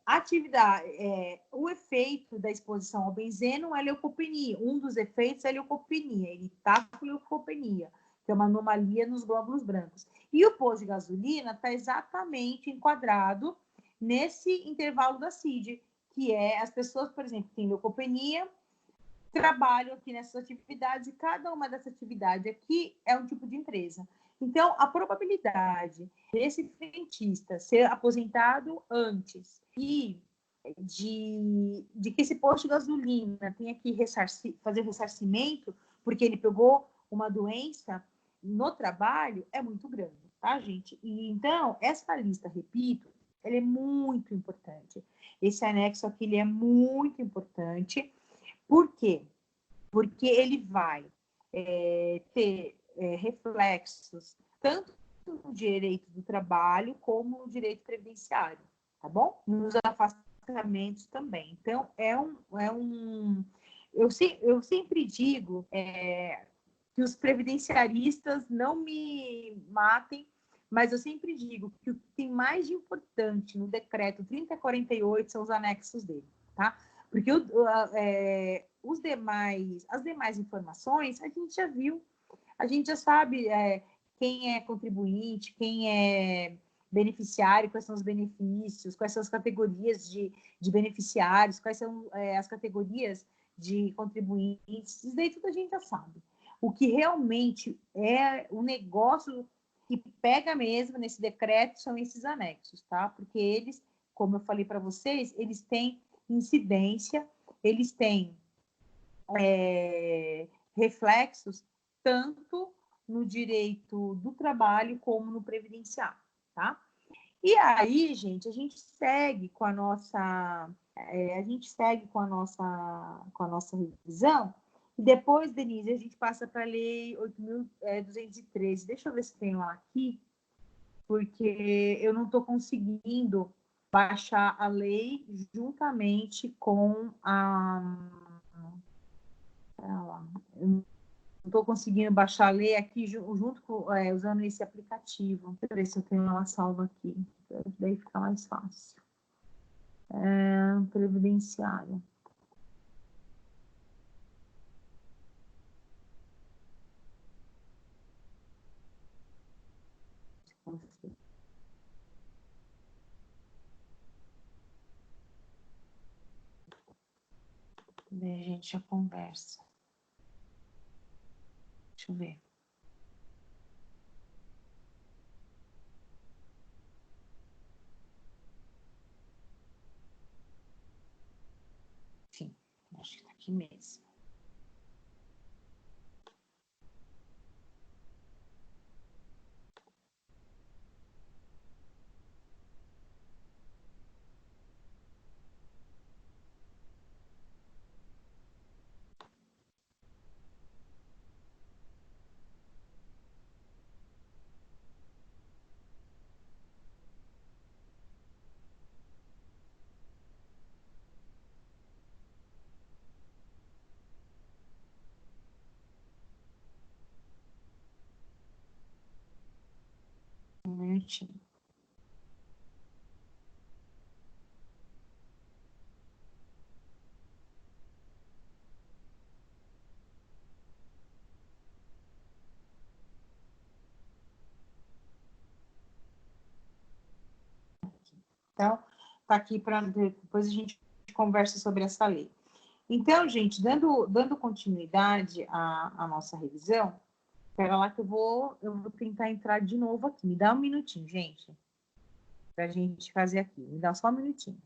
[SPEAKER 1] Atividade, o efeito da exposição ao benzeno é leucopenia. Um dos efeitos é leucopenia. Ele está com leucopenia, que é uma anomalia nos glóbulos brancos. E o posto de gasolina está exatamente enquadrado nesse intervalo da CID, que é as pessoas, por exemplo, que têm leucopenia, trabalham aqui nessas atividades, e cada uma dessas atividades aqui é um tipo de empresa. Então, a probabilidade desse frentista ser aposentado antes e de que esse posto de gasolina tenha que fazer ressarcimento porque ele pegou uma doença no trabalho é muito grande, tá, gente? E então, essa lista, repito, ela é muito importante. Esse anexo aqui, ele é muito importante. Por quê? Porque ele vai ter reflexos tanto no direito do trabalho como no direito previdenciário, tá bom? Nos afastamentos também. Então, eu sempre digo que os previdenciaristas não me matem, mas eu sempre digo que o que tem mais de importante no decreto 3048 são os anexos dele, tá? Porque as demais informações a gente já viu, a gente já sabe quem é contribuinte, quem é beneficiário, quais são os benefícios, quais são as categorias de beneficiários, quais são as categorias de contribuintes, isso daí tudo a gente já sabe. O que realmente é o negócio que pega mesmo nesse decreto são esses anexos, tá? Porque eles, como eu falei para vocês, eles têm incidência, eles têm reflexos tanto no direito do trabalho como no previdenciário, tá? E aí, gente, a gente segue com a nossa revisão. E depois, Denise, a gente passa para a Lei 8.213. Deixa eu ver se tem lá aqui, porque eu não estou conseguindo baixar a lei juntamente com eu não estou conseguindo baixar a lei aqui junto com, usando esse aplicativo. Deixa eu ver se eu tenho ela salva aqui. Daí fica mais fácil. Previdenciário. Daí a gente já conversa. Deixa eu ver. Enfim, acho que tá aqui mesmo. Um minutinho. Então, tá aqui para depois a gente conversa sobre essa lei. Então, gente, dando continuidade à nossa revisão, espera lá que eu vou tentar entrar de novo aqui. Me dá um minutinho, gente, para a gente fazer aqui. Me dá só um minutinho.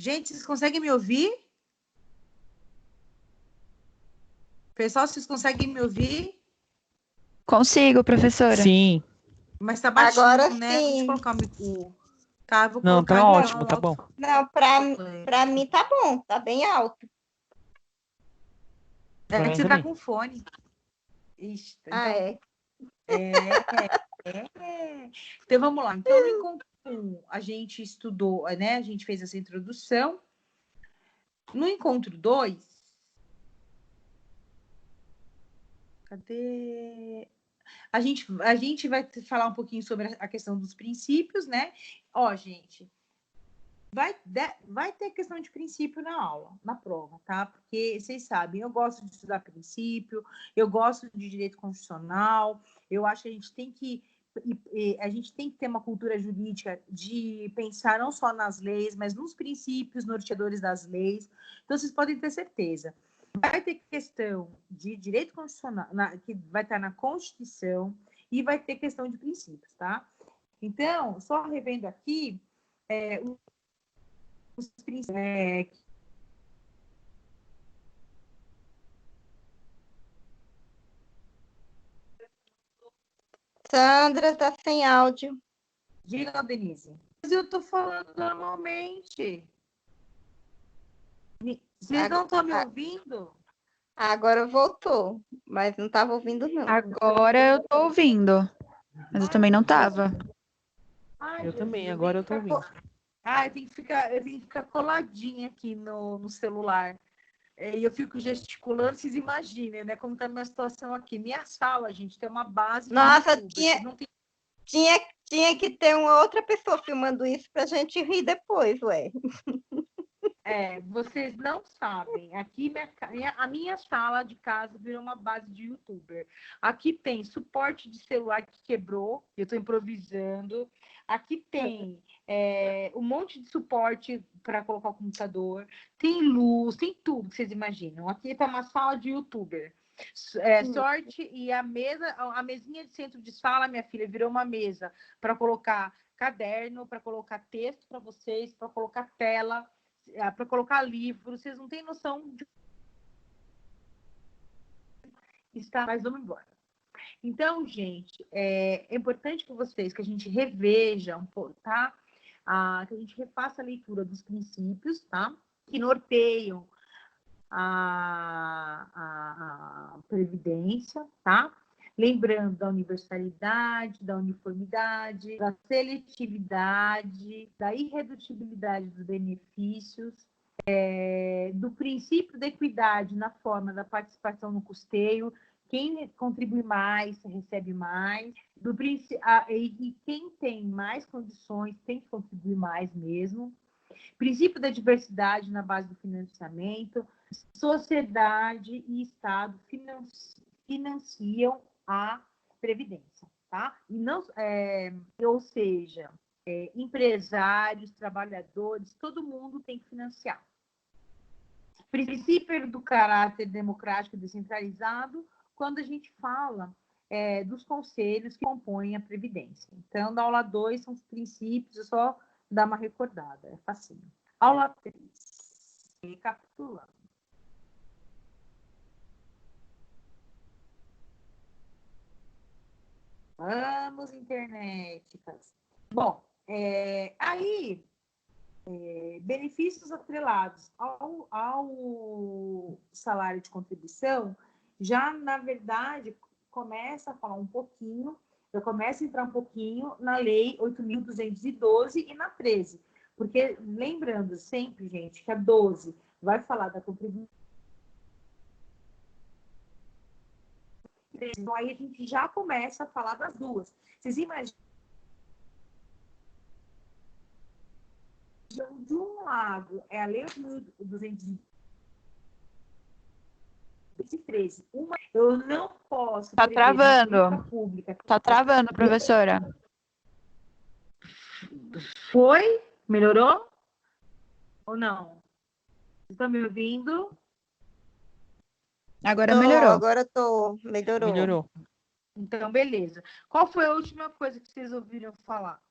[SPEAKER 1] Gente, vocês conseguem me ouvir? Pessoal, vocês conseguem me ouvir?
[SPEAKER 2] Consigo, professora.
[SPEAKER 4] Sim.
[SPEAKER 1] Mas tá baixinho,
[SPEAKER 5] Agora
[SPEAKER 1] né? Deixa eu
[SPEAKER 5] sim.
[SPEAKER 1] colocar o... Tá, vou
[SPEAKER 4] Não,
[SPEAKER 1] colocar
[SPEAKER 4] tá
[SPEAKER 1] então
[SPEAKER 4] ótimo,
[SPEAKER 1] o
[SPEAKER 4] tá bom.
[SPEAKER 5] Não, para mim tá bom, tá bem alto.
[SPEAKER 1] É
[SPEAKER 4] Pra
[SPEAKER 1] que
[SPEAKER 4] mim
[SPEAKER 1] você tá
[SPEAKER 4] também.
[SPEAKER 1] com fone. Ixi,
[SPEAKER 5] Ah,
[SPEAKER 1] então...
[SPEAKER 5] é.
[SPEAKER 1] Então, vamos lá. Então, no encontro 1, a gente estudou, né? A gente fez essa introdução. No encontro 2... Cadê? A gente vai falar um pouquinho sobre a questão dos princípios, né? Ó, gente, vai ter questão de princípio na aula, na prova, tá? Porque vocês sabem, eu gosto de estudar princípio, eu gosto de direito constitucional, eu acho que a gente tem que ter uma cultura jurídica de pensar não só nas leis, mas nos princípios norteadores das leis. Então, vocês podem ter certeza. Vai ter questão de direito constitucional, que vai estar na Constituição, e vai ter questão de princípios, tá? Então, só revendo aqui, os princípios.
[SPEAKER 5] Sandra tá sem áudio.
[SPEAKER 1] Diga, Denise. Mas eu tô falando normalmente. Vocês não estão me ouvindo?
[SPEAKER 5] Agora voltou, mas não estava ouvindo, não.
[SPEAKER 2] Agora eu tô ouvindo, mas eu também não tava.
[SPEAKER 1] Ai,
[SPEAKER 4] Eu
[SPEAKER 1] Jesus,
[SPEAKER 4] também, agora eu tô ouvindo.
[SPEAKER 1] eu tenho que ficar coladinha aqui no celular. E eu fico gesticulando, vocês imaginem, né? Como tá a minha situação aqui. Minha sala, gente, tem uma base de
[SPEAKER 5] Nossa,
[SPEAKER 1] YouTube. Vocês não têm...
[SPEAKER 5] tinha que ter uma outra pessoa filmando isso pra gente rir depois, ué.
[SPEAKER 1] Vocês não sabem. Aqui a minha sala de casa virou uma base de YouTuber. Aqui tem suporte de celular que quebrou, eu estou improvisando. Aqui tem um monte de suporte para colocar o computador. Tem luz, tem tudo que vocês imaginam. Aqui está uma sala de YouTuber. Sorte e a mesinha de centro de sala, minha filha, virou uma mesa para colocar caderno, para colocar texto para vocês, para colocar tela, para colocar livro. Vocês não têm noção de... Mas vamos embora. Então, gente, é importante que a gente reveja um pouco, tá? Que a gente refaça a leitura dos princípios, tá? Que norteiam a Previdência, tá? Lembrando da universalidade, da uniformidade, da seletividade, da irredutibilidade dos benefícios, do princípio da equidade na forma da participação no custeio. Quem contribui mais recebe mais, e quem tem mais condições tem que contribuir mais mesmo. Princípio da diversidade na base do financiamento, sociedade e Estado financiam a Previdência, tá? E não, ou seja, empresários, trabalhadores, todo mundo tem que financiar. Princípio do caráter democrático descentralizado, quando a gente fala dos conselhos que compõem a Previdência. Então, na aula 2 são os princípios, eu só dar uma recordada, é facinho. Aula 3, recapitulando. Vamos, internet. Bom, aí, benefícios atrelados ao salário de contribuição, já, na verdade, começa a falar um pouquinho, já começa a entrar um pouquinho na Lei 8.212 e na 13. Porque, lembrando sempre, gente, que a 12 vai falar da contribuição. Então, aí a gente já começa a falar das duas. Vocês imaginam? De um lado, é a Lei 8.213. Eu não posso...
[SPEAKER 2] Tá travando.
[SPEAKER 1] Pública.
[SPEAKER 2] Tá travando, professora.
[SPEAKER 1] Foi? Melhorou? Ou não? Vocês estão me ouvindo?
[SPEAKER 2] Agora melhorou.
[SPEAKER 5] Agora melhorou.
[SPEAKER 4] Melhorou.
[SPEAKER 1] Então, beleza. Qual foi a última coisa que vocês ouviram falar?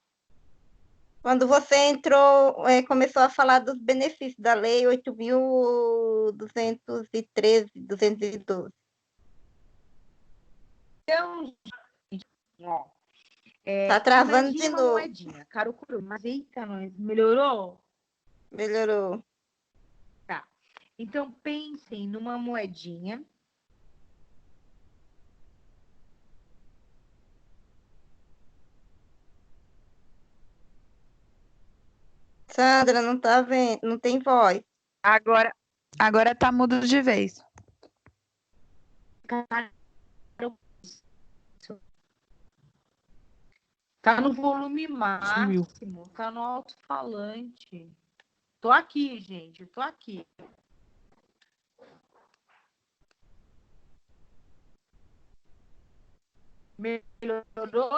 [SPEAKER 5] Quando você entrou, começou a falar dos benefícios da Lei 8.213, 212.
[SPEAKER 1] Então, ó,
[SPEAKER 5] Tá travando de
[SPEAKER 1] imagine uma
[SPEAKER 5] novo.
[SPEAKER 1] moedinha, caro curu, mas eita, nós, melhorou?
[SPEAKER 5] Melhorou.
[SPEAKER 1] Tá. Então, pensem numa moedinha.
[SPEAKER 5] Sandra, não tá vendo, não tem voz.
[SPEAKER 2] Agora tá mudo de vez.
[SPEAKER 1] Tá no volume
[SPEAKER 4] Sumiu.
[SPEAKER 1] máximo, tá no alto-falante. Tô aqui, gente, tô aqui. Melhorou?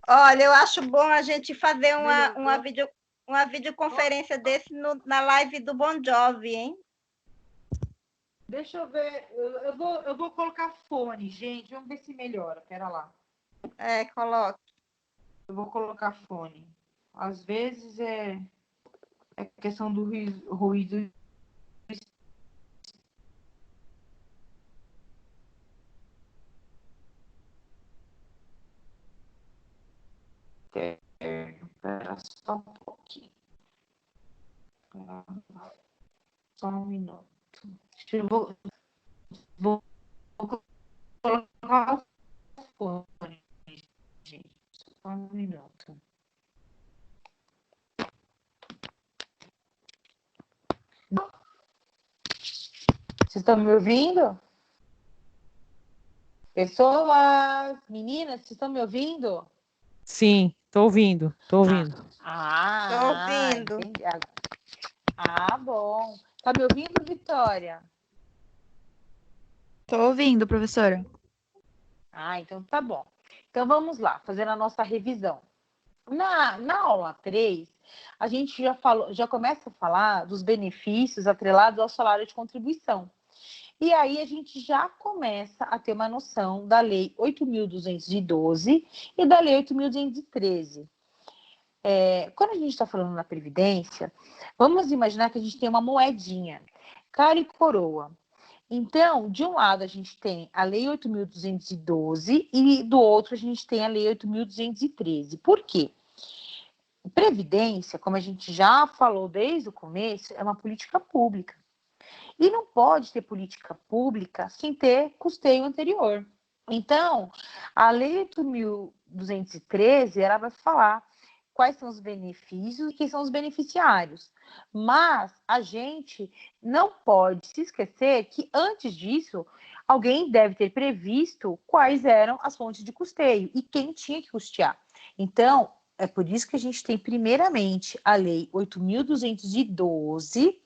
[SPEAKER 5] Olha, eu acho bom a gente fazer
[SPEAKER 1] Melhorou?
[SPEAKER 5] uma videoconferência desse na live do Bon Jovi, hein?
[SPEAKER 1] Deixa eu ver. Eu vou colocar fone, gente. Vamos ver se melhora. Pera lá.
[SPEAKER 5] Coloque.
[SPEAKER 1] Eu vou colocar fone. Às vezes é questão do ruído. Espera só um pouquinho. Só um minuto. Eu vou colocar o fone, gente. Só um minuto. Vocês estão me ouvindo? Pessoas, meninas, vocês estão me ouvindo?
[SPEAKER 4] Sim, tô ouvindo, tô ouvindo.
[SPEAKER 5] Tô ouvindo.
[SPEAKER 1] Entendi. Bom. Tá me ouvindo, Vitória?
[SPEAKER 2] Tô ouvindo, professora.
[SPEAKER 1] Então tá bom. Então vamos lá, fazendo a nossa revisão. Na aula 3, a gente já começa a falar dos benefícios atrelados ao salário de contribuição. E aí a gente já começa a ter uma noção da Lei 8.212 e da Lei 8.213. Quando a gente está falando na Previdência, vamos imaginar que a gente tem uma moedinha, cara e coroa. Então, de um lado a gente tem a Lei 8.212 e do outro a gente tem a Lei 8.213. Por quê? Previdência, como a gente já falou desde o começo, é uma política pública. E não pode ter política pública sem ter custeio anterior. Então, a Lei 8.213, ela vai falar quais são os benefícios e quem são os beneficiários. Mas a gente não pode se esquecer que, antes disso, alguém deve ter previsto quais eram as fontes de custeio e quem tinha que custear. Então, é por isso que a gente tem, primeiramente, a Lei 8.212,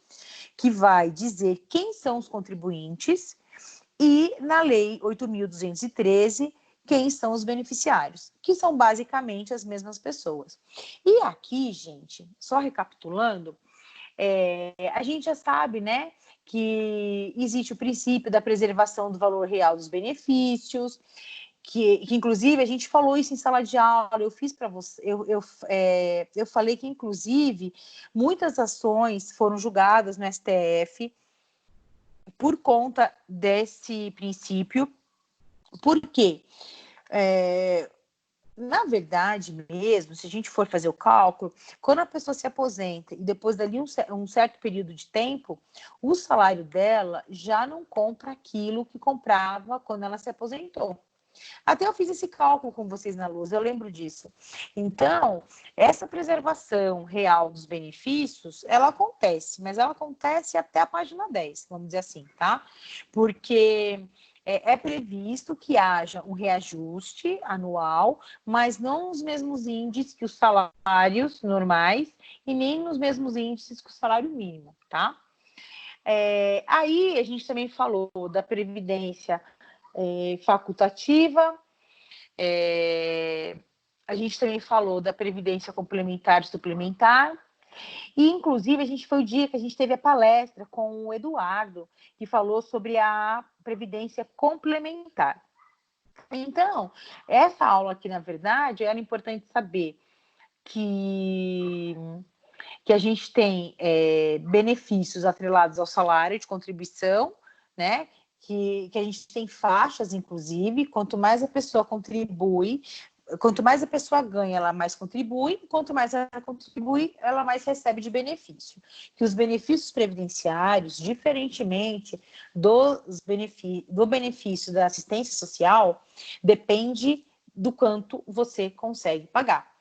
[SPEAKER 1] que vai dizer quem são os contribuintes, e na Lei 8.213, quem são os beneficiários, que são basicamente as mesmas pessoas. E aqui, gente, só recapitulando, a gente já sabe, né, que existe o princípio da preservação do valor real dos benefícios, que inclusive a gente falou isso em sala de aula, eu fiz para você, eu falei que inclusive muitas ações foram julgadas no STF por conta desse princípio. Por quê? Na verdade mesmo, se a gente for fazer o cálculo, quando a pessoa se aposenta e depois dali um certo período de tempo, o salário dela já não compra aquilo que comprava quando ela se aposentou. Até eu fiz esse cálculo com vocês na luz, eu lembro disso. Então, essa preservação real dos benefícios, ela acontece, mas ela acontece até a página 10, vamos dizer assim, tá? Porque é previsto que haja um reajuste anual, mas não nos mesmos índices que os salários normais e nem nos mesmos índices que o salário mínimo, tá? Aí a gente também falou da previdência facultativa, a gente também falou da previdência complementar e suplementar, e inclusive a gente foi o dia que a gente teve a palestra com o Eduardo, que falou sobre a previdência complementar. Então, essa aula aqui, na verdade, era importante saber que a gente tem benefícios atrelados ao salário de contribuição, né? Que a gente tem faixas, inclusive, quanto mais a pessoa contribui, quanto mais a pessoa ganha, ela mais contribui, quanto mais ela contribui, ela mais recebe de benefício. Que os benefícios previdenciários, diferentemente do benefício da assistência social, depende do quanto você consegue pagar.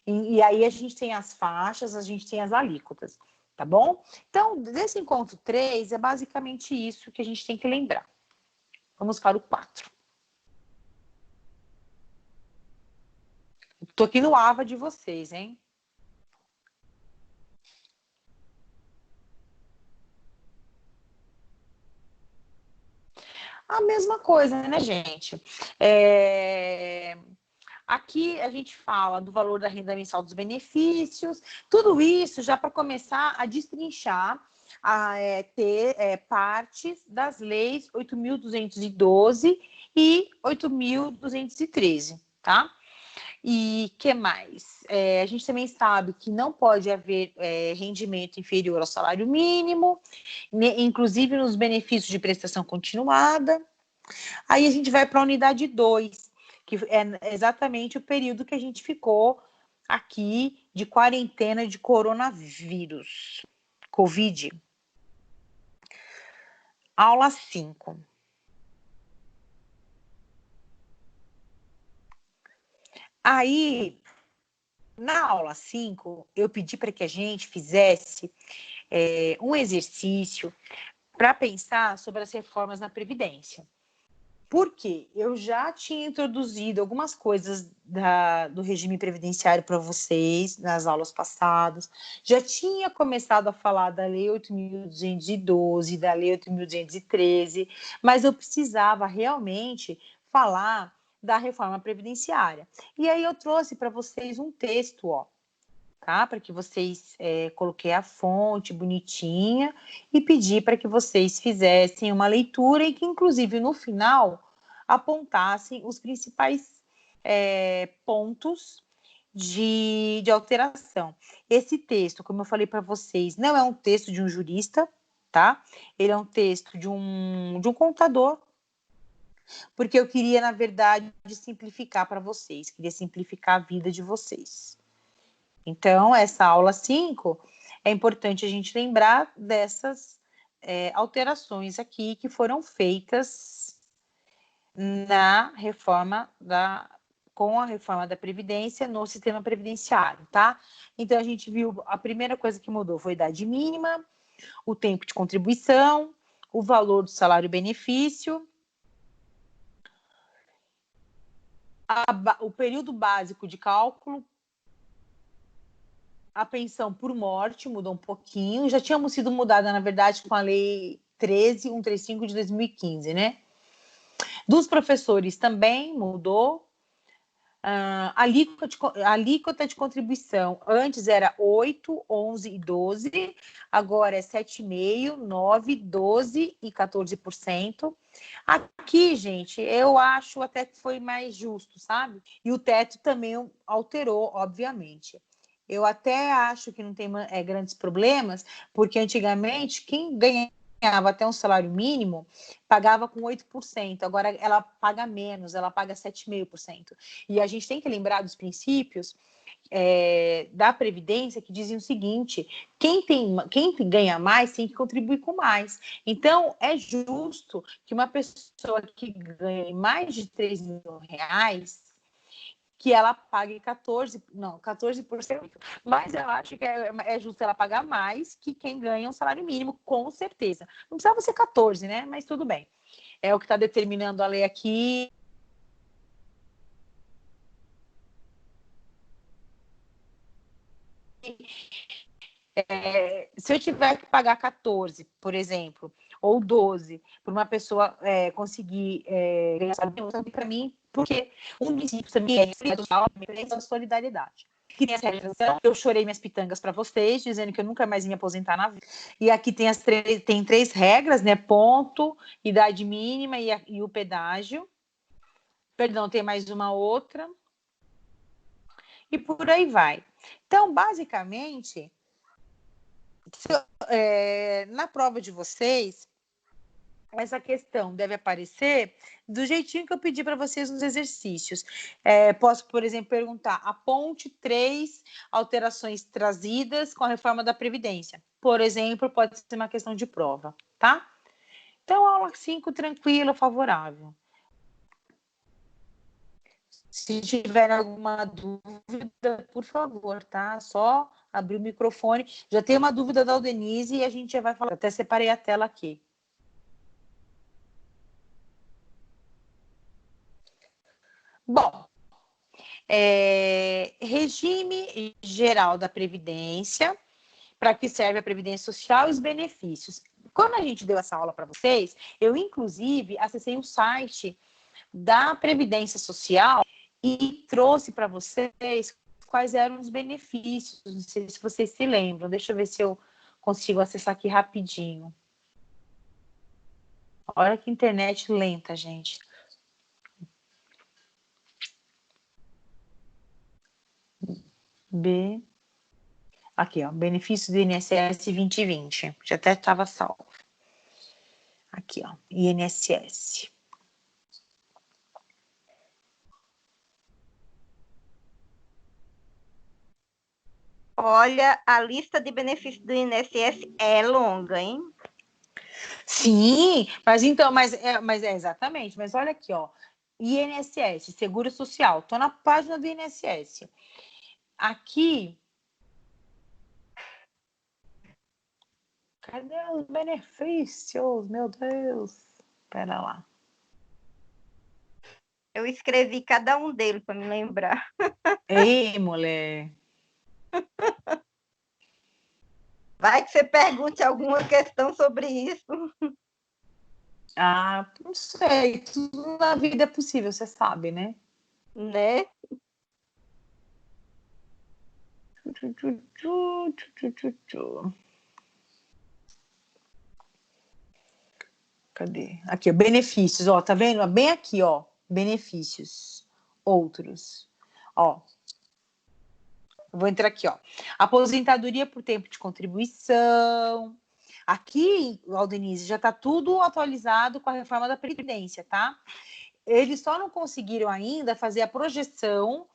[SPEAKER 1] E aí a gente tem as faixas, a gente tem as alíquotas, tá bom? Então, desse encontro 3, é basicamente isso que a gente tem que lembrar. Vamos para o 4. Tô aqui no AVA de vocês, hein? A mesma coisa, né, gente? Aqui a gente fala do valor da renda mensal dos benefícios, tudo isso já para começar a destrinchar, ter partes das leis 8.212 e 8.213, tá? E que mais? A gente também sabe que não pode haver rendimento inferior ao salário mínimo, inclusive nos benefícios de prestação continuada. Aí a gente vai para a unidade 2, que é exatamente o período que a gente ficou aqui de quarentena de coronavírus, Covid. Aula 5. Aí, na aula 5, eu pedi para que a gente fizesse um exercício para pensar sobre as reformas na Previdência. Porque eu já tinha introduzido algumas coisas do regime previdenciário para vocês nas aulas passadas, já tinha começado a falar da Lei 8.212, da Lei 8.213, mas eu precisava realmente falar da reforma previdenciária. E aí eu trouxe para vocês um texto, ó, tá? Para que vocês coloquei a fonte bonitinha e pedi para que vocês fizessem uma leitura e que, inclusive, no final apontassem os principais pontos de alteração. Esse texto, como eu falei para vocês, não é um texto de um jurista, tá? Ele é um texto de um contador, porque eu queria, na verdade, simplificar para vocês, queria simplificar a vida de vocês. Então, essa aula 5, é importante a gente lembrar dessas alterações aqui que foram feitas na reforma com a reforma da Previdência no sistema previdenciário, tá? Então, a gente viu, a primeira coisa que mudou foi a idade mínima, o tempo de contribuição, o valor do salário-benefício, o período básico de cálculo, a pensão por morte mudou um pouquinho, já tínhamos sido mudada, na verdade, com a Lei 13.135 de 2015, né? Dos professores também mudou. A alíquota de contribuição antes era 8, 11 e 12, agora é 7,5%, 9%, 12% e 14%. Aqui, gente, eu acho até que foi mais justo, sabe? E o teto também alterou, obviamente. Eu até acho que não tem grandes problemas, porque antigamente quem ganhava até um salário mínimo pagava com 8%, agora ela paga menos, ela paga 7,5%. E a gente tem que lembrar dos princípios da Previdência que dizem o seguinte: quem ganha mais tem que contribuir com mais. Então, é justo que uma pessoa que ganhe mais de 3 mil reais que ela pague 14%, mas eu acho que é justo ela pagar mais que quem ganha um salário mínimo, com certeza. Não precisava ser 14, né? Mas tudo bem. É o que está determinando a lei aqui. Se eu tiver que pagar 14, por exemplo, ou 12, para uma pessoa conseguir ganhar salário mínimo, para mim, porque um princípio também é a solidariedade. Que tem essa realização, eu chorei minhas pitangas para vocês, dizendo que eu nunca mais ia me aposentar na vida. E aqui tem 3 regras, né? Ponto, idade mínima e o pedágio. Perdão, tem mais uma outra. E por aí vai. Então, basicamente, na prova de vocês, essa questão deve aparecer do jeitinho que eu pedi para vocês nos exercícios. Posso, por exemplo, perguntar: aponte 3 alterações trazidas com a reforma da Previdência. Por exemplo, pode ser uma questão de prova, tá? Então, aula 5, tranquila, favorável. Se tiver alguma dúvida, por favor, tá? Só abrir o microfone. Já tem uma dúvida da Aldenise e a gente já vai falar. Até separei a tela aqui. Bom, regime geral da Previdência, para que serve a Previdência Social e os benefícios. Quando a gente deu essa aula para vocês, eu, inclusive, acessei o site da Previdência Social e trouxe para vocês quais eram os benefícios. Não sei se vocês se lembram. Deixa eu ver se eu consigo acessar aqui rapidinho. Olha que internet lenta, gente. Aqui, ó, benefício do INSS 2020. Já até estava salvo. Aqui, ó, INSS.
[SPEAKER 5] Olha, a lista de benefícios do INSS é longa, hein?
[SPEAKER 1] Sim, mas então, mas é exatamente. Mas olha aqui, ó, INSS, Seguro Social. Tô na página do INSS. Aqui, cadê os benefícios? Meu Deus. Espera lá.
[SPEAKER 5] Eu escrevi cada um deles para me lembrar.
[SPEAKER 1] Ei, mulher.
[SPEAKER 5] Vai que você pergunte alguma questão sobre isso.
[SPEAKER 1] Ah, não sei. Tudo na vida é possível, você sabe, né?
[SPEAKER 5] Né?
[SPEAKER 1] Cadê? Aqui, ó, benefícios, ó, tá vendo? Bem aqui, ó, benefícios, outros, ó. Eu vou entrar aqui, ó. Aposentadoria por tempo de contribuição. Aqui, Aldenise, já tá tudo atualizado com a reforma da Previdência, tá? Eles só não conseguiram ainda fazer a projeção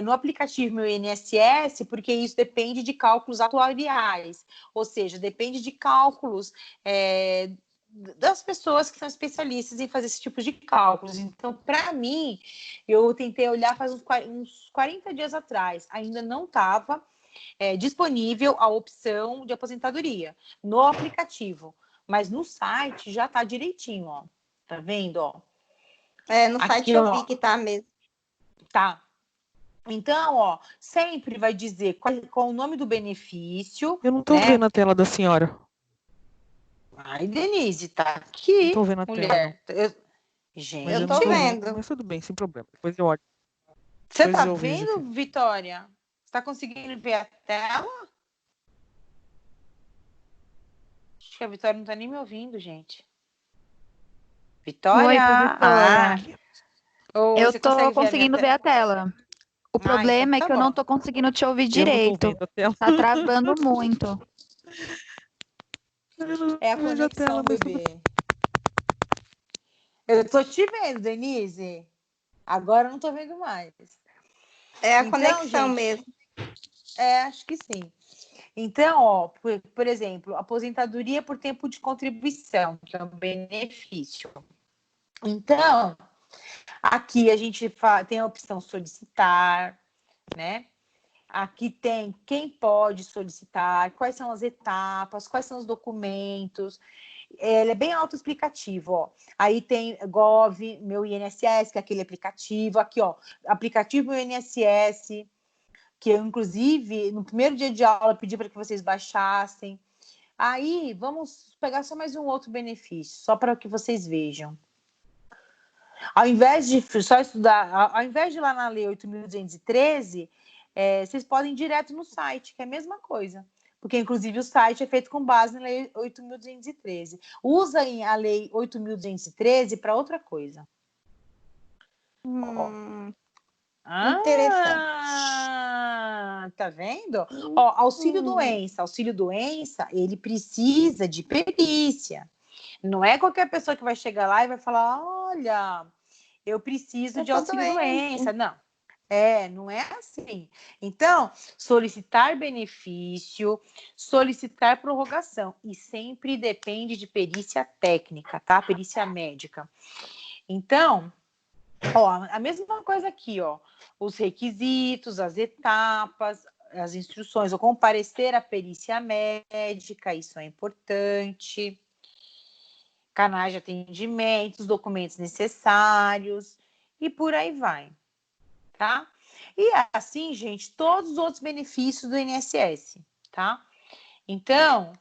[SPEAKER 1] no aplicativo Meu INSS, porque isso depende de cálculos atuariais, ou seja, depende de cálculos das pessoas que são especialistas em fazer esse tipo de cálculos. Então, para mim, eu tentei olhar faz uns 40 dias atrás, ainda não estava disponível a opção de aposentadoria no aplicativo, mas no site já está direitinho, ó. Tá vendo, ó?
[SPEAKER 5] No site eu vi que tá mesmo.
[SPEAKER 1] Tá. Então, ó, sempre vai dizer qual o nome do benefício.
[SPEAKER 4] Eu não tô vendo a tela da senhora.
[SPEAKER 1] Ai, Denise, tá aqui.
[SPEAKER 4] Não tô vendo a
[SPEAKER 1] mulher.
[SPEAKER 4] tela.
[SPEAKER 1] Gente,
[SPEAKER 5] eu tô vendo.
[SPEAKER 4] Mas tudo bem, sem problema. Depois eu olho.
[SPEAKER 1] Você tá vendo, Vitória? Você tá conseguindo ver a tela? Acho que a Vitória não tá nem me ouvindo, gente. Vitória?
[SPEAKER 2] Oi, professora. Eu tô conseguindo ver a tela. O problema é que eu não tô conseguindo te ouvir direito. Tá travando muito.
[SPEAKER 1] É a conexão, bebê. Eu tô te vendo, Denise. Agora eu não tô vendo mais.
[SPEAKER 5] É a conexão, gente, mesmo.
[SPEAKER 1] Acho que sim. Então, ó, por exemplo, aposentadoria por tempo de contribuição, que é um benefício. Então, aqui a gente tem a opção solicitar, né? Aqui tem quem pode solicitar, quais são as etapas, quais são os documentos. Ele é bem autoexplicativo, ó. Aí tem Gov, Meu INSS, que é aquele aplicativo. Aqui, ó, aplicativo Meu INSS, que eu, inclusive, no primeiro dia de aula, pedi para que vocês baixassem. Aí, vamos pegar só mais um outro benefício, só para que vocês vejam. Ao invés de só estudar, ao invés de ir lá na Lei 8.213, vocês podem ir direto no site, que é a mesma coisa. Porque, inclusive, o site é feito com base na Lei 8.213. Usem a Lei 8.213 para outra coisa.
[SPEAKER 5] Interessante.
[SPEAKER 1] tá vendo? Ó, auxílio-doença, ele precisa de perícia. Não é qualquer pessoa que vai chegar lá e vai falar, olha, eu preciso de auxílio-doença. Não. Não é assim. Então, solicitar benefício, solicitar prorrogação. E sempre depende de perícia técnica, tá? Perícia médica. Então, ó, a mesma coisa aqui, ó. Os requisitos, as etapas, as instruções, o comparecer à perícia médica, isso é importante. Canais de atendimento, os documentos necessários e por aí vai. Tá? E assim, gente, todos os outros benefícios do INSS, tá? Então,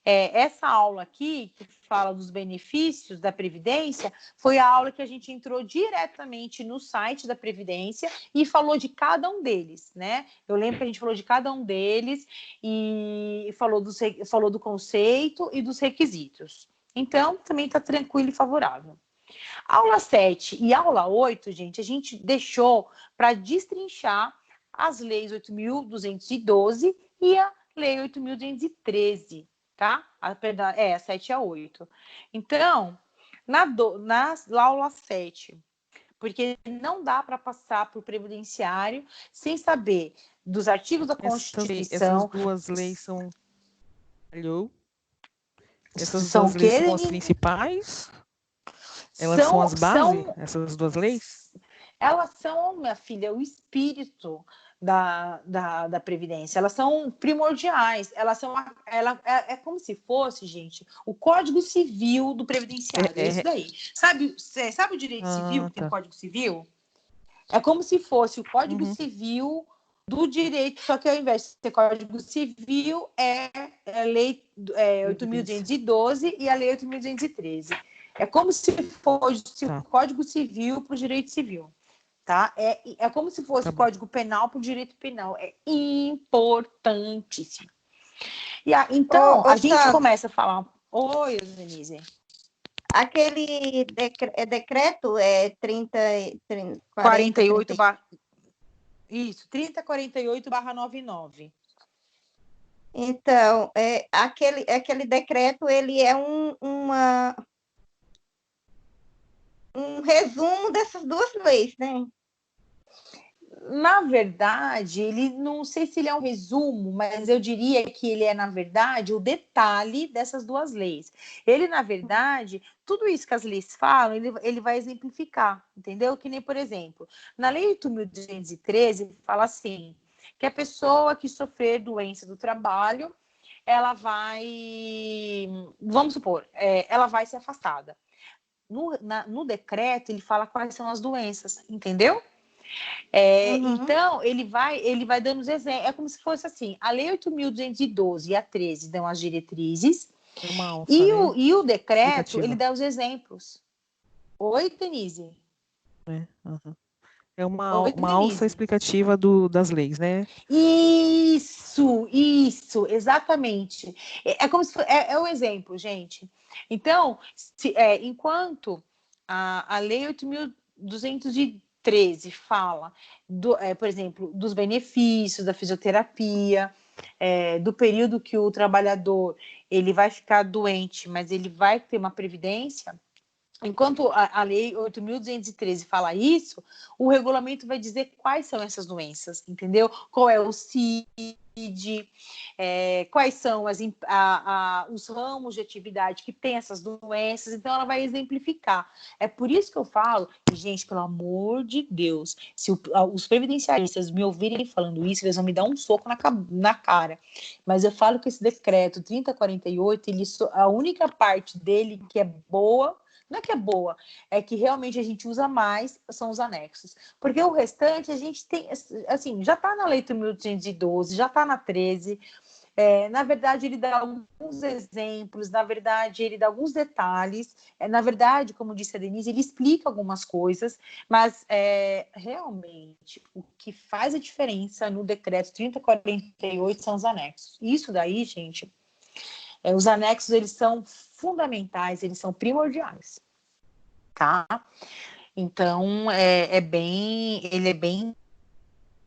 [SPEAKER 1] essa aula aqui, que fala dos benefícios da Previdência, foi a aula que a gente entrou diretamente no site da Previdência e falou de cada um deles, né? Eu lembro que a gente falou de cada um deles e falou do conceito e dos requisitos. Então, também está tranquilo e favorável. Aula 7 e aula 8, gente, a gente deixou para destrinchar as leis 8.212 e a lei 8.213, tá? A 7 e a 8. Então, na aula 7, porque não dá para passar por previdenciário sem saber dos artigos da Constituição.
[SPEAKER 4] Essas duas leis são... Essas duas leis são as principais? Elas são as bases, essas duas leis?
[SPEAKER 1] Elas são, minha filha, o espírito da Previdência. Elas são primordiais. É como se fosse, gente, o Código Civil do Previdenciário. É isso daí. Sabe o direito civil que tem o Código Civil? É como se fosse o Código Civil do direito, só que ao invés de ser Código Civil, é a Lei 8.212 e a Lei 8.213. É como se fosse o Código Civil para o direito civil, tá? É como se fosse o Código Penal para o direito penal. É importantíssimo. Então, a gente começa a falar... Oi, Denise.
[SPEAKER 5] Aquele decreto é
[SPEAKER 1] 48 Isso, 3048/99.
[SPEAKER 5] Então, aquele decreto, ele é um resumo dessas duas leis, né?
[SPEAKER 1] Na verdade, ele não sei se ele é um resumo, mas eu diria que ele é, na verdade, o detalhe dessas duas leis. Ele, na verdade, tudo isso que as leis falam, ele vai exemplificar, entendeu? Que nem, por exemplo, na Lei 8.213, fala assim, que a pessoa que sofrer doença do trabalho, ela vai, vamos supor, ela vai ser afastada. No decreto, ele fala quais são as doenças, entendeu? Então, ele vai dando os exemplos. É como se fosse assim: a Lei 8.212 e a 13 dão as diretrizes, e o decreto, ele dá os exemplos. Oi, Denise.
[SPEAKER 4] É uma alça explicativa das leis, né?
[SPEAKER 1] Isso, exatamente. É como se é o exemplo, gente. Então, enquanto a Lei 8.213 fala, por exemplo, dos benefícios da fisioterapia, do período que o trabalhador ele vai ficar doente, mas ele vai ter uma previdência. Enquanto a Lei 8.213 fala isso, o regulamento vai dizer quais são essas doenças, entendeu? Qual é o CID, quais são os ramos de atividade que tem essas doenças, então ela vai exemplificar. É por isso que eu falo, gente, pelo amor de Deus, se os previdenciaristas me ouvirem falando isso, eles vão me dar um soco na cara. Mas eu falo que esse decreto 3048, a única parte dele que é boa, não é que é boa, é que realmente a gente usa mais, são os anexos. Porque o restante a gente tem, assim, já está na Lei 8.212, já está na 13. Na verdade, ele dá alguns exemplos, na verdade, ele dá alguns detalhes. Na verdade, como disse a Denise, ele explica algumas coisas, mas realmente o que faz a diferença no decreto 3048 são os anexos. Isso daí, gente, os anexos, eles são fundamentais, eles são primordiais, tá? Então, ele é bem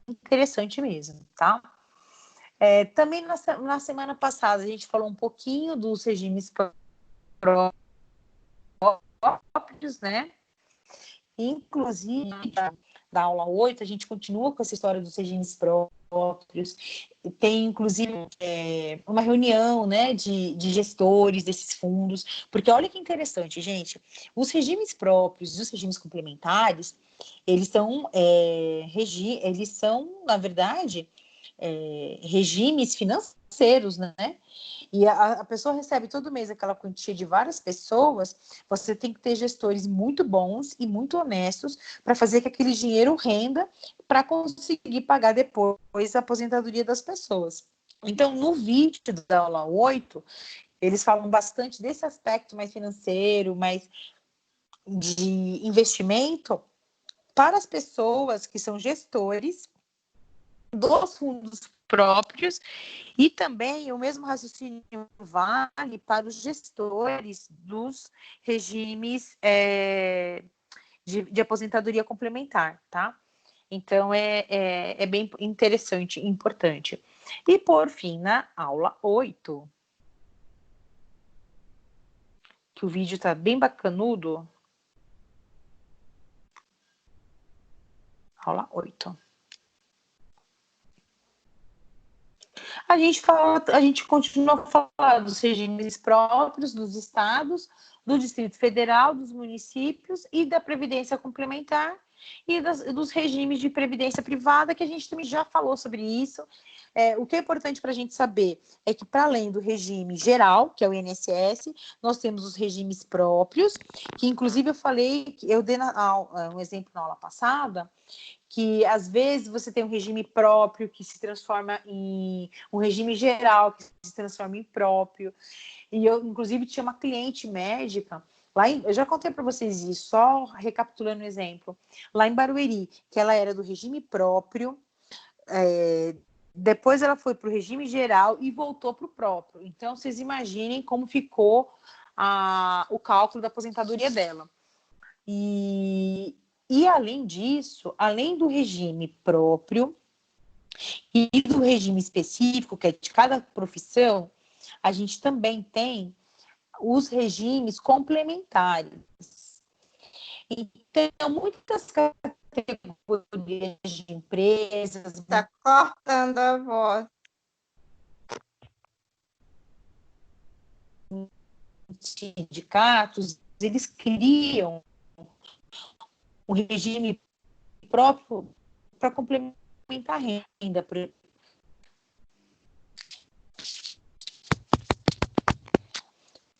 [SPEAKER 1] interessante mesmo, tá? Também na semana passada a gente falou um pouquinho dos regimes próprios, né? Inclusive, da aula 8, a gente continua com essa história dos regimes próprios. Tem, inclusive, uma reunião, né, de gestores desses fundos, porque olha que interessante, gente, os regimes próprios e os regimes complementares, eles são, na verdade, regimes financeiros, né? E a pessoa recebe todo mês aquela quantia de várias pessoas, você tem que ter gestores muito bons e muito honestos para fazer que aquele dinheiro renda para conseguir pagar depois a aposentadoria das pessoas. Então, no vídeo da aula 8, eles falam bastante desse aspecto mais financeiro, mais de investimento para as pessoas que são gestores dos fundos próprios, e também o mesmo raciocínio vale para os gestores dos regimes de aposentadoria complementar, tá? Então, é bem interessante e importante. E, por fim, na aula 8, que o vídeo tá bem bacanudo. Aula 8. A gente continua a falar dos regimes próprios dos estados, do Distrito Federal, dos municípios e da Previdência Complementar e dos regimes de previdência privada, que a gente também já falou sobre isso. O que é importante para a gente saber é que, para além do regime geral, que é o INSS, nós temos os regimes próprios, que inclusive eu dei um exemplo na aula passada, que às vezes você tem um regime próprio que se transforma em um regime geral, que se transforma em próprio. E eu, inclusive, tinha uma cliente médica, eu já contei para vocês isso, só recapitulando o exemplo, lá em Barueri, que ela era do regime próprio, depois ela foi para o regime geral e voltou para o próprio. Então, vocês imaginem como ficou o cálculo da aposentadoria dela. E, além disso, além do regime próprio e do regime específico, que é de cada profissão, a gente também tem os regimes complementares. Então, muitas categorias de empresas...
[SPEAKER 5] Está cortando a voz.
[SPEAKER 1] Sindicatos, eles criam um regime próprio para complementar a renda.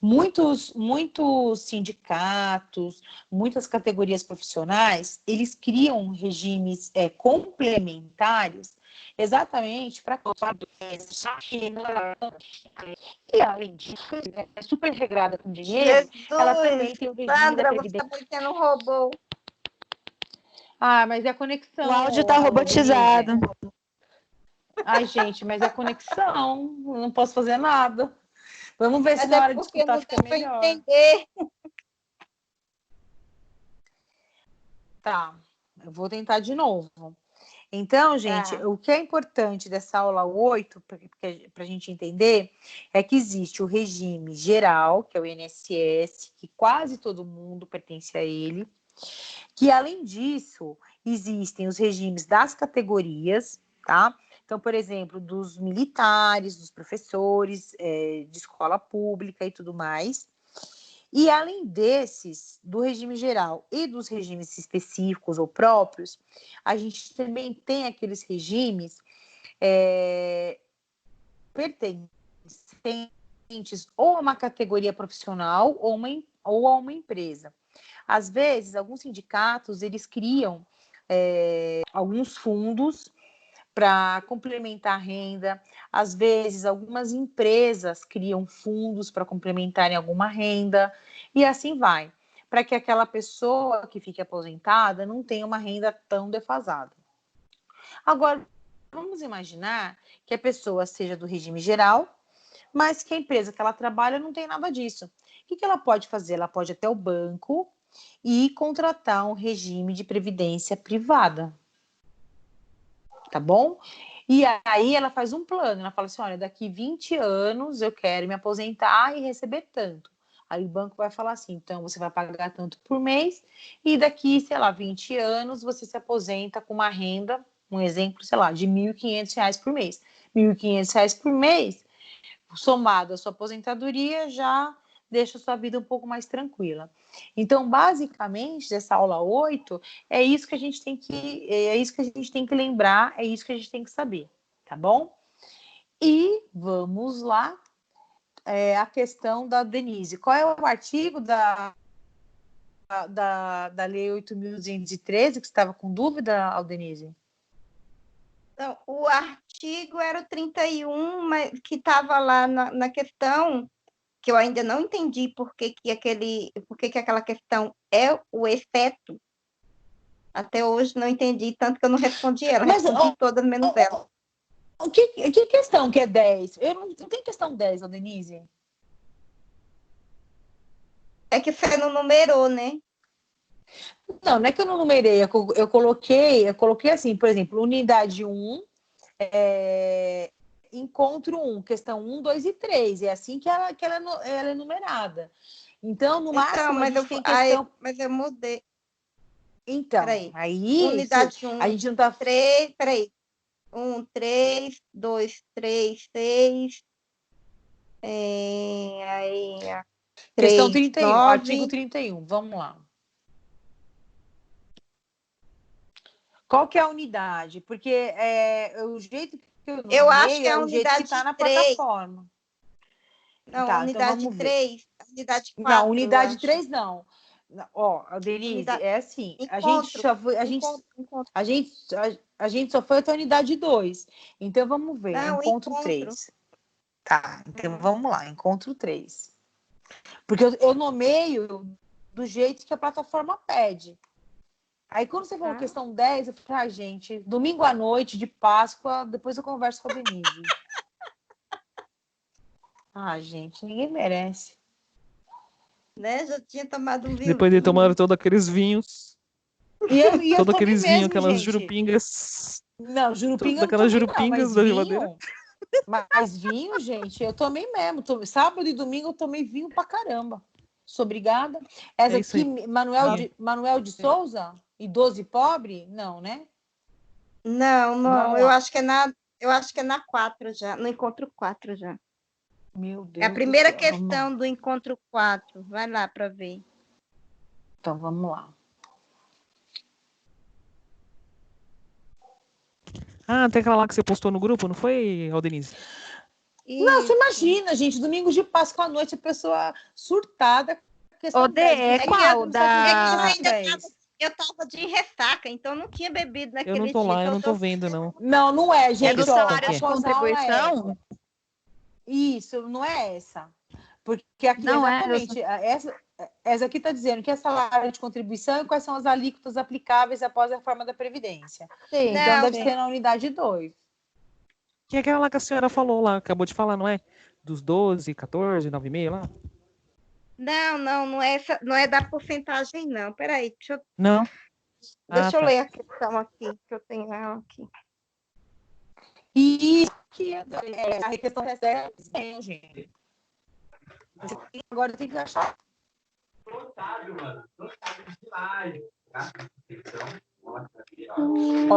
[SPEAKER 1] Muitos sindicatos, muitas categorias profissionais, eles criam regimes complementares exatamente para e, além disso, é super regrada com dinheiro,
[SPEAKER 5] Jesus,
[SPEAKER 1] ela também tem o regime
[SPEAKER 5] Sandra,
[SPEAKER 1] da
[SPEAKER 5] você
[SPEAKER 1] Previdência.
[SPEAKER 5] está parecendo um robô.
[SPEAKER 1] Mas é a conexão.
[SPEAKER 2] O áudio está robotizado.
[SPEAKER 1] Ai, gente, mas é a conexão. Não posso fazer nada. Vamos ver se na hora de escutar fica melhor.
[SPEAKER 5] Entender.
[SPEAKER 1] Tá, eu vou tentar de novo. Então, gente, o que é importante dessa aula 8, para a gente entender, é que existe o regime geral, que é o INSS, que quase todo mundo pertence a ele, que, além disso, existem os regimes das categorias, tá? Então, por exemplo, dos militares, dos professores, de escola pública e tudo mais. E, além desses, do regime geral e dos regimes específicos ou próprios, a gente também tem aqueles regimes pertencentes ou a uma categoria profissional ou a uma empresa. Às vezes, alguns sindicatos, eles criam alguns fundos para complementar a renda. Às vezes, algumas empresas criam fundos para complementarem alguma renda, e assim vai, para que aquela pessoa que fique aposentada não tenha uma renda tão defasada. Agora, vamos imaginar que a pessoa seja do regime geral, mas que a empresa que ela trabalha não tem nada disso. O que ela pode fazer? Ela pode ir até o banco e contratar um regime de previdência privada. Tá bom? E aí ela faz um plano, ela fala assim, olha, daqui 20 anos eu quero me aposentar e receber tanto. Aí o banco vai falar assim, então você vai pagar tanto por mês e daqui, sei lá, 20 anos você se aposenta com uma renda, um exemplo, sei lá, de R$ 1.500 por mês. R$ 1.500 por mês, somado à sua aposentadoria, já deixa a sua vida um pouco mais tranquila. Então, basicamente, dessa aula 8, é isso que a gente tem que lembrar, é isso que a gente tem que saber, tá bom? E vamos lá, a questão da Denise. Qual é o artigo da Lei 8.213 que você estava com dúvida, Denise?
[SPEAKER 5] Então, o artigo era o 31, mas que estava lá na questão, que eu ainda não entendi por que aquela questão é o exceto. Até hoje não entendi, tanto que eu não respondi ela, respondi todas menos ela.
[SPEAKER 1] Que questão que é 10? Eu não tem questão 10, Denise.
[SPEAKER 5] É que você não numerou, né?
[SPEAKER 1] Não é que eu não numerei, eu coloquei assim, por exemplo, unidade 1, encontro 1, questão 1, 2 e 3. É assim que ela é numerada. Então, no máximo, a gente tem questão...
[SPEAKER 5] Mas eu mudei.
[SPEAKER 1] Então, aí
[SPEAKER 5] unidade 1,
[SPEAKER 1] a gente não tá...
[SPEAKER 5] 3, peraí. 1, 3, 2, 3, 6. Aí, 3,
[SPEAKER 1] questão 31,
[SPEAKER 5] 9.
[SPEAKER 1] artigo 31, vamos lá. Qual que é a unidade? Porque o jeito que
[SPEAKER 5] eu acho que é
[SPEAKER 1] o jeito que está na
[SPEAKER 5] 3.
[SPEAKER 1] plataforma.
[SPEAKER 5] Não,
[SPEAKER 1] tá,
[SPEAKER 5] unidade
[SPEAKER 1] então
[SPEAKER 5] 3, unidade 4.
[SPEAKER 1] Não, unidade 3 não. Ó, Denise, é assim, a gente só foi até a unidade 2. Então, vamos ver,
[SPEAKER 5] não,
[SPEAKER 1] encontro 3. Tá, então vamos lá, encontro 3. Porque eu nomeio do jeito que a plataforma pede. Aí, quando você falou questão 10, eu falei, gente, domingo à noite, de Páscoa, depois eu converso com a Denise. Gente, ninguém merece.
[SPEAKER 5] Né? Já tinha tomado um vinho.
[SPEAKER 4] Depois de tomar todos aqueles vinhos. Todos aqueles vinhos, aquelas
[SPEAKER 1] gente.
[SPEAKER 4] jurupingas.
[SPEAKER 1] Não, jurupinga não
[SPEAKER 4] daquelas
[SPEAKER 1] tomei,
[SPEAKER 4] jurupingas
[SPEAKER 1] não,
[SPEAKER 4] da geladeira.
[SPEAKER 1] Mas vinho, gente, eu tomei mesmo. Sábado e domingo eu tomei vinho pra caramba. Sou obrigada. Essa aqui, Manuel de Souza, idoso e pobre? Não, né?
[SPEAKER 5] Não, eu acho que é na 4 já, no encontro 4 já.
[SPEAKER 1] Meu Deus.
[SPEAKER 5] É a primeira questão do encontro 4. Vai lá para ver.
[SPEAKER 1] Então, vamos lá.
[SPEAKER 4] Tem aquela lá que você postou no grupo, não foi, Denise?
[SPEAKER 1] Não, você imagina, gente, domingo de Páscoa à noite, a pessoa surtada.
[SPEAKER 5] Eu tava de ressaca, então não tinha bebido naquele dia.
[SPEAKER 4] Eu não tô lá, eu não tô vendo, não.
[SPEAKER 1] Não é, gente.
[SPEAKER 2] É do salário de contribuição?
[SPEAKER 1] Isso, não é essa. Porque aqui, não exatamente, essa aqui está dizendo que é salário de contribuição e quais são as alíquotas aplicáveis após a reforma da Previdência. Sim, então, deve ser na unidade 2.
[SPEAKER 4] Que é aquela lá que a senhora falou lá, acabou de falar, não é? Dos 12, 14, 9,5 lá?
[SPEAKER 5] Não é essa, não é da porcentagem, não. Peraí, deixa eu...
[SPEAKER 4] Não?
[SPEAKER 5] Deixa eu ler a questão aqui, que eu tenho ela aqui.
[SPEAKER 1] E que a questão é gente. Agora tem que achar.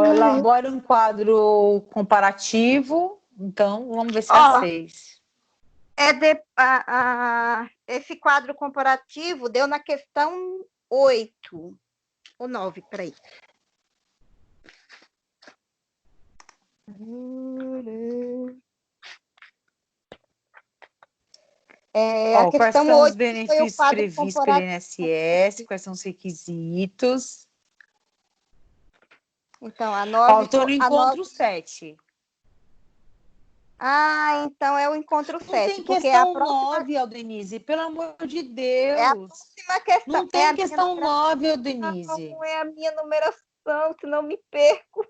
[SPEAKER 1] Elabora um quadro comparativo. Então, vamos ver se é 6.
[SPEAKER 5] Esse quadro comparativo deu na questão 8. Ou 9, peraí. A
[SPEAKER 1] quais
[SPEAKER 5] questão
[SPEAKER 1] são
[SPEAKER 5] 8
[SPEAKER 1] os benefícios previstos pelo INSS? Quais são os requisitos?
[SPEAKER 5] Então, a 9...
[SPEAKER 1] estou no encontro 7.
[SPEAKER 5] Então é o encontro 7.
[SPEAKER 1] Não tem questão 9, Denise, pelo amor de Deus.
[SPEAKER 5] É a próxima questão.
[SPEAKER 1] Não tem questão 9, Denise.
[SPEAKER 5] Não é a minha numeração, senão me perco.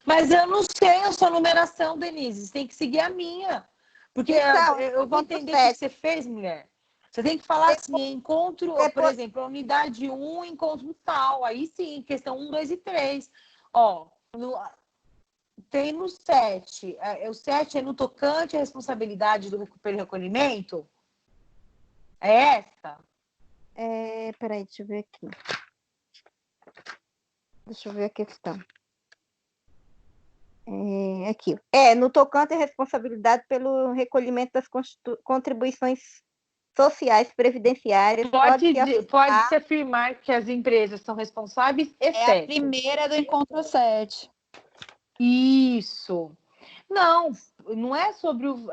[SPEAKER 1] Mas eu não sei a sua numeração, Denise. Você tem que seguir a minha. Porque eu vou entender o que você fez, mulher. Você tem que falar assim, encontro, por exemplo, unidade 1, encontro tal. Aí sim, questão 1, 2 e 3. tem no 7. O 7 é no tocante à responsabilidade do recolhimento? É essa?
[SPEAKER 5] Peraí, deixa eu ver aqui. Deixa eu ver a questão. Aqui. No tocante à responsabilidade pelo recolhimento das contribuições sociais previdenciárias.
[SPEAKER 1] Pode-se afirmar que as empresas são responsáveis, exceto...
[SPEAKER 2] É a primeira do encontro 7.
[SPEAKER 1] Isso. Não é sobre o...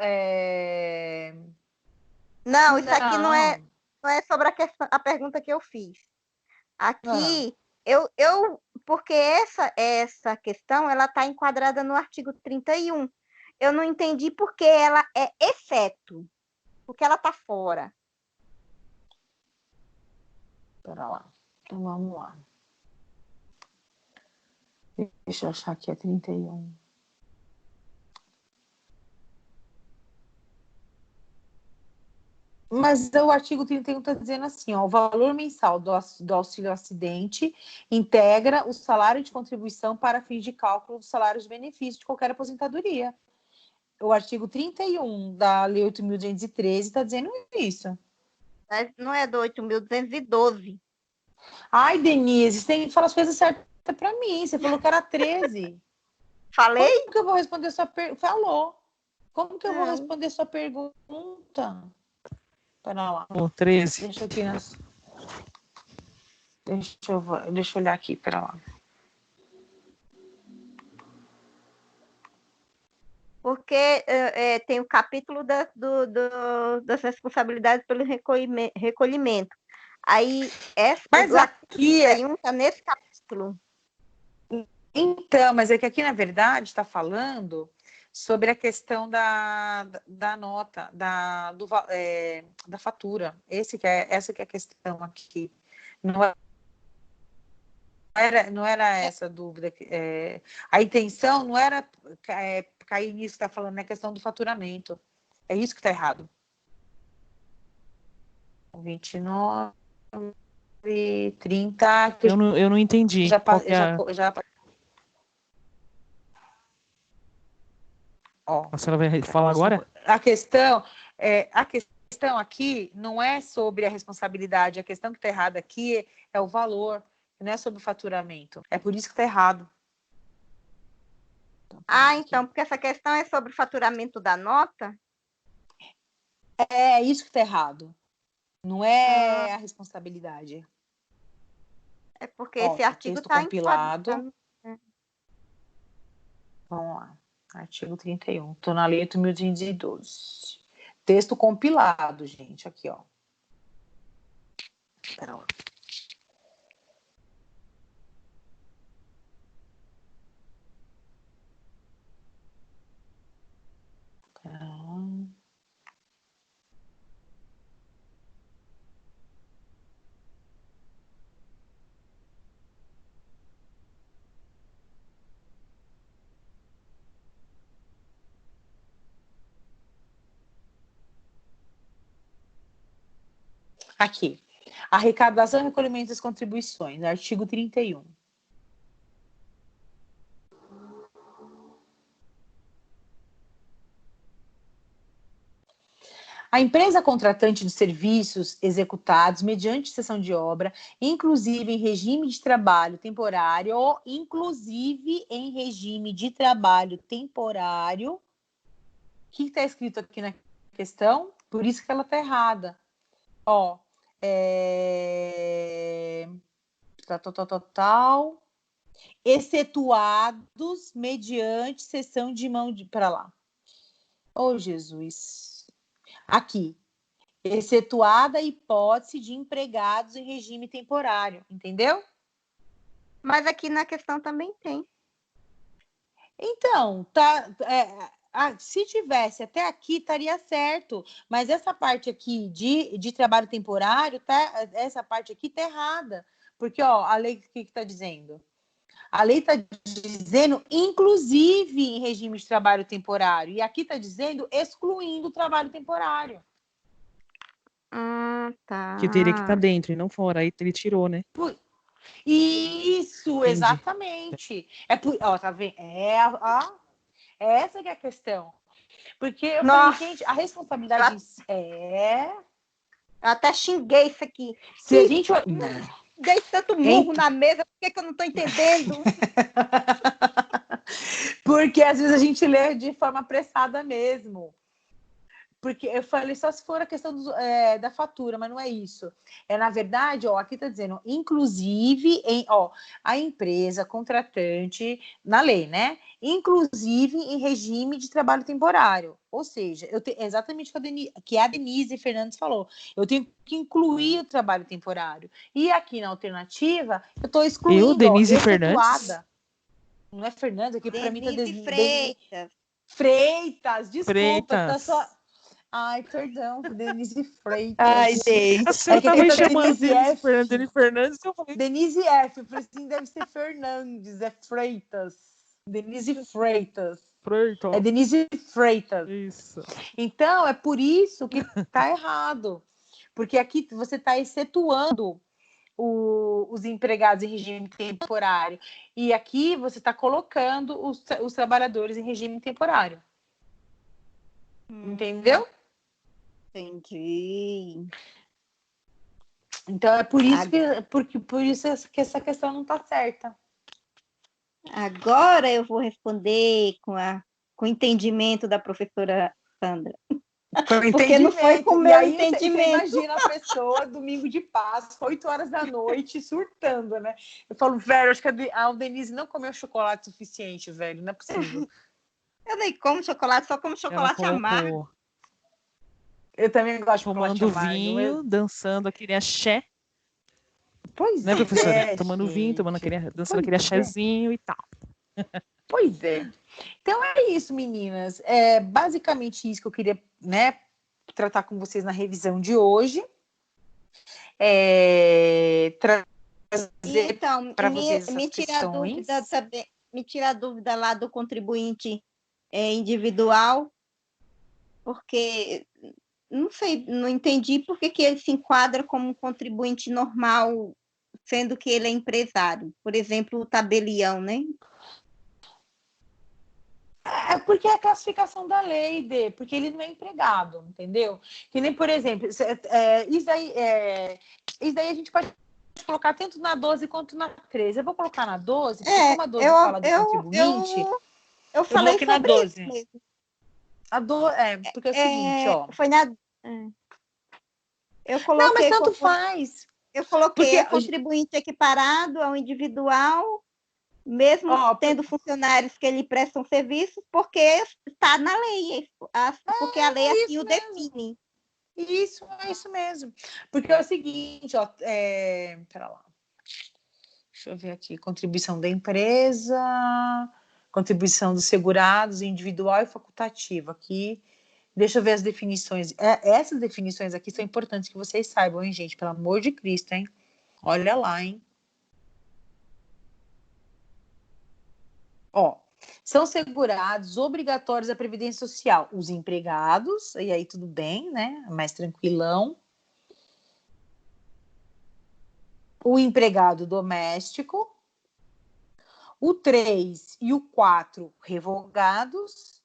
[SPEAKER 5] Não, isso aqui não é sobre a pergunta que eu fiz. Aqui, porque essa questão, ela está enquadrada no artigo 31. Eu não entendi porque ela é exceto, porque ela está fora.
[SPEAKER 1] Espera lá. Então, vamos lá. Deixa eu achar aqui, é 31. Mas o artigo 31 está dizendo assim, ó, o valor mensal do auxílio acidente integra o salário de contribuição para fins de cálculo do salário de benefício de qualquer aposentadoria. O artigo 31 da Lei 8.213 está dizendo isso.
[SPEAKER 5] Não é do 8.212.
[SPEAKER 1] Ai, Denise, você tem que falar as coisas certas para mim. Você falou que era 13.
[SPEAKER 5] Falei?
[SPEAKER 1] Como que eu vou responder sua pergunta? Falou. Como que eu vou responder sua pergunta? Pera lá.
[SPEAKER 4] 13.
[SPEAKER 1] Deixa eu aqui deixa eu olhar aqui, pera lá.
[SPEAKER 5] Porque tem o capítulo das responsabilidades pelo recolhimento. Aí,
[SPEAKER 1] mas aqui
[SPEAKER 5] está nesse capítulo.
[SPEAKER 1] Então, mas é que aqui, na verdade, está falando sobre a questão da nota, da fatura. Essa que é a questão aqui. Não era essa dúvida. A intenção não era cair nisso que está falando, na questão do faturamento. É isso que está errado. 29, 30...
[SPEAKER 4] Eu não entendi. A senhora vai falar agora?
[SPEAKER 1] A questão aqui não é sobre a responsabilidade. A questão que está errada aqui é o valor, não é sobre o faturamento. É por isso que está errado.
[SPEAKER 5] Então, porque essa questão é sobre o faturamento da nota?
[SPEAKER 1] É isso que está errado. Não é a responsabilidade.
[SPEAKER 5] É porque esse artigo está
[SPEAKER 1] compilado. Vamos lá. Artigo 31. Estou na Lei 8.212. Texto compilado, gente. Aqui, ó. Espera lá. Aqui. Arrecadação e recolhimento das contribuições. Artigo 31. A empresa contratante de serviços executados mediante cessão de obra, inclusive em regime de trabalho temporário, o que está escrito aqui na questão? Por isso que ela está errada. Ó, excetuados mediante cessão de mão de... Para lá. Oh, Jesus. Aqui. Excetuada a hipótese de empregados em regime temporário. Entendeu?
[SPEAKER 5] Mas aqui na questão também tem.
[SPEAKER 1] Então, se tivesse até aqui, estaria certo. Mas essa parte aqui de trabalho temporário, essa parte aqui está errada. Porque, ó, a lei, o que está dizendo? A lei está dizendo, inclusive, em regime de trabalho temporário. E aqui está dizendo, excluindo o trabalho temporário.
[SPEAKER 5] Tá.
[SPEAKER 4] Que teria que estar dentro e não fora. Aí ele tirou, né?
[SPEAKER 1] Isso, entendi. Exatamente. Ó, tá vendo? Essa que é a questão. Porque eu falei, gente, a responsabilidade
[SPEAKER 5] Eu até xinguei isso aqui.
[SPEAKER 1] Se a gente...
[SPEAKER 5] Dei tanto murro na mesa, por que eu não estou entendendo?
[SPEAKER 1] Porque às vezes a gente lê de forma apressada mesmo. Porque eu falei só se for a questão da fatura, mas não é isso. Na verdade, aqui está dizendo, inclusive, a empresa contratante, na lei, né? Inclusive em regime de trabalho temporário. Ou seja, exatamente o que a Denise Fernandes falou. Eu tenho que incluir o trabalho temporário. E aqui na alternativa, eu estou excluindo.
[SPEAKER 4] Denise Fernandes?
[SPEAKER 1] Não é Fernandes, aqui para mim está
[SPEAKER 5] Freitas.
[SPEAKER 1] Freitas, desculpa.
[SPEAKER 4] Freitas.
[SPEAKER 1] Tá só... Ai, perdão, Denise Freitas.
[SPEAKER 2] Ai, gente.
[SPEAKER 4] Você tava me chamando Denise Fernandes, eu falei...
[SPEAKER 1] Denise F, eu falei assim, deve ser Fernandes, é Freitas. Denise Freitas. É Denise Freitas.
[SPEAKER 4] Isso.
[SPEAKER 1] Então, é por isso que tá errado. Porque aqui você está excetuando os empregados em regime temporário. E aqui você está colocando os trabalhadores em regime temporário. Entendeu?
[SPEAKER 5] Entendi.
[SPEAKER 1] Então é por isso que essa questão não está certa.
[SPEAKER 5] Agora eu vou responder com o entendimento da professora Sandra. Porque não foi com o meu entendimento.
[SPEAKER 1] Você imagina a pessoa, domingo de Páscoa, 8 horas da noite, surtando, né? Eu falo, velho, acho que a Denise não comeu chocolate suficiente, velho, não é possível.
[SPEAKER 5] Eu nem como chocolate, só como chocolate amargo.
[SPEAKER 1] Eu também gosto de chocolate
[SPEAKER 4] tomando
[SPEAKER 1] amargo.
[SPEAKER 4] Vinho, dançando aquele axé.
[SPEAKER 1] Pois
[SPEAKER 4] né, professora?
[SPEAKER 1] Tomando
[SPEAKER 4] vinho, dançando aquele axézinho e tal.
[SPEAKER 1] Pois é. Então é isso, meninas. É basicamente isso que eu queria, né, tratar com vocês na revisão de hoje. Trazer para vocês essas questões.
[SPEAKER 5] Me tira a dúvida lá do contribuinte individual, porque não sei, não entendi por que ele se enquadra como um contribuinte normal, sendo que ele é empresário. Por exemplo, o tabelião, né?
[SPEAKER 1] É porque é a classificação da lei, porque ele não é empregado, entendeu? Que nem, por exemplo, isso daí a gente pode colocar tanto na 12 quanto na 13. Eu vou colocar na 12, porque como a 12 fala do contribuinte,
[SPEAKER 5] eu falei
[SPEAKER 1] aqui na 12.
[SPEAKER 5] Mesmo.
[SPEAKER 1] Porque é o seguinte, ó.
[SPEAKER 5] Foi na... Eu coloquei...
[SPEAKER 1] Não, mas tanto faz.
[SPEAKER 5] Eu coloquei contribuinte equiparado ao individual, mesmo tendo funcionários que lhe prestam serviços, porque está na lei, porque a lei assim o define.
[SPEAKER 1] Isso, é isso mesmo. Porque é o seguinte, ó, pera lá. Deixa eu ver aqui, contribuição da empresa, contribuição dos segurados, individual e facultativa. Aqui, deixa eu ver as definições. Essas definições aqui são importantes que vocês saibam, hein, gente? Pelo amor de Cristo, hein? Olha lá, hein? Ó, são segurados obrigatórios da Previdência Social os empregados, e aí tudo bem, né? Mais tranquilão. O empregado doméstico, o 3 e o 4 revogados,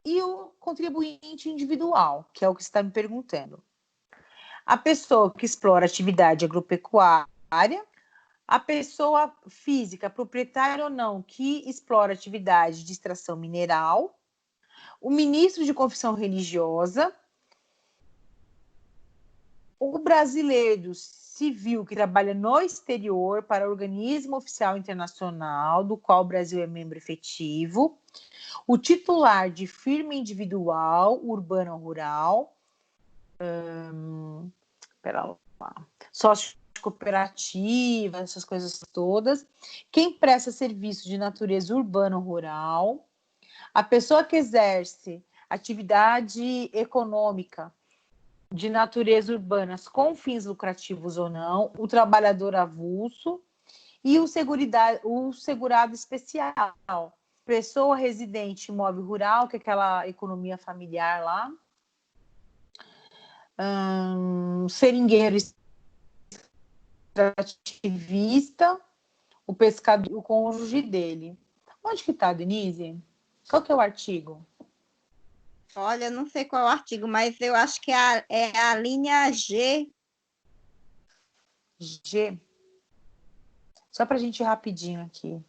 [SPEAKER 1] e o contribuinte individual, que é o que você está me perguntando. A pessoa que explora atividade agropecuária, a pessoa física, proprietária ou não, que explora atividade de extração mineral, o ministro de confissão religiosa, o brasileiro civil que trabalha no exterior para organismo oficial internacional, do qual o Brasil é membro efetivo, o titular de firma individual, urbana ou rural, sócio cooperativa, essas coisas todas, quem presta serviço de natureza urbana ou rural, a pessoa que exerce atividade econômica de natureza urbana com fins lucrativos ou não, o trabalhador avulso e o segurado especial, pessoa residente em imóvel rural, que é aquela economia familiar lá, seringueiro extrativista, o pescador, o cônjuge dele. Onde que tá, Denise? Qual que é o artigo?
[SPEAKER 5] Olha, eu não sei qual é o artigo, mas eu acho que é a linha G.
[SPEAKER 1] G. Só para a gente ir rapidinho aqui.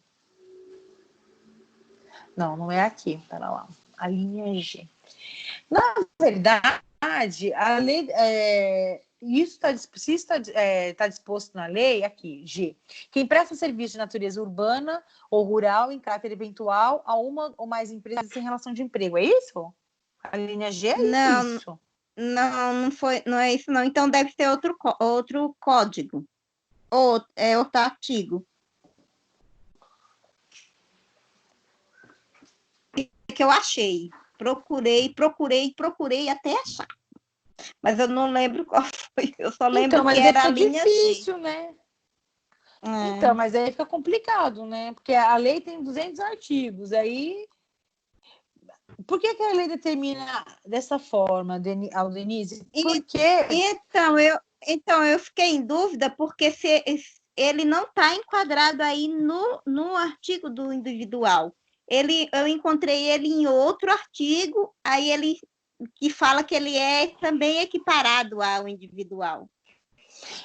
[SPEAKER 1] Não é aqui. Pera lá. A linha G. Na verdade, a lei, isso está disposto na lei, aqui, G. Quem presta serviço de natureza urbana ou rural em caráter eventual a uma ou mais empresas em relação de emprego. É isso? A linha G é isso.
[SPEAKER 5] Não é isso, não. Então deve ser outro código. Ou é outro artigo. Que eu achei. Procurei até achar. Mas eu não lembro qual foi. Eu só lembro que era a linha
[SPEAKER 1] difícil, né? Então, mas aí fica complicado, né? Porque a lei tem 200 artigos. Aí, por que a lei determina dessa forma, Denise? Porque...
[SPEAKER 5] Então, eu fiquei em dúvida, porque se ele não está enquadrado aí no artigo do individual. Eu encontrei ele em outro artigo, aí ele que fala que ele é também equiparado ao individual.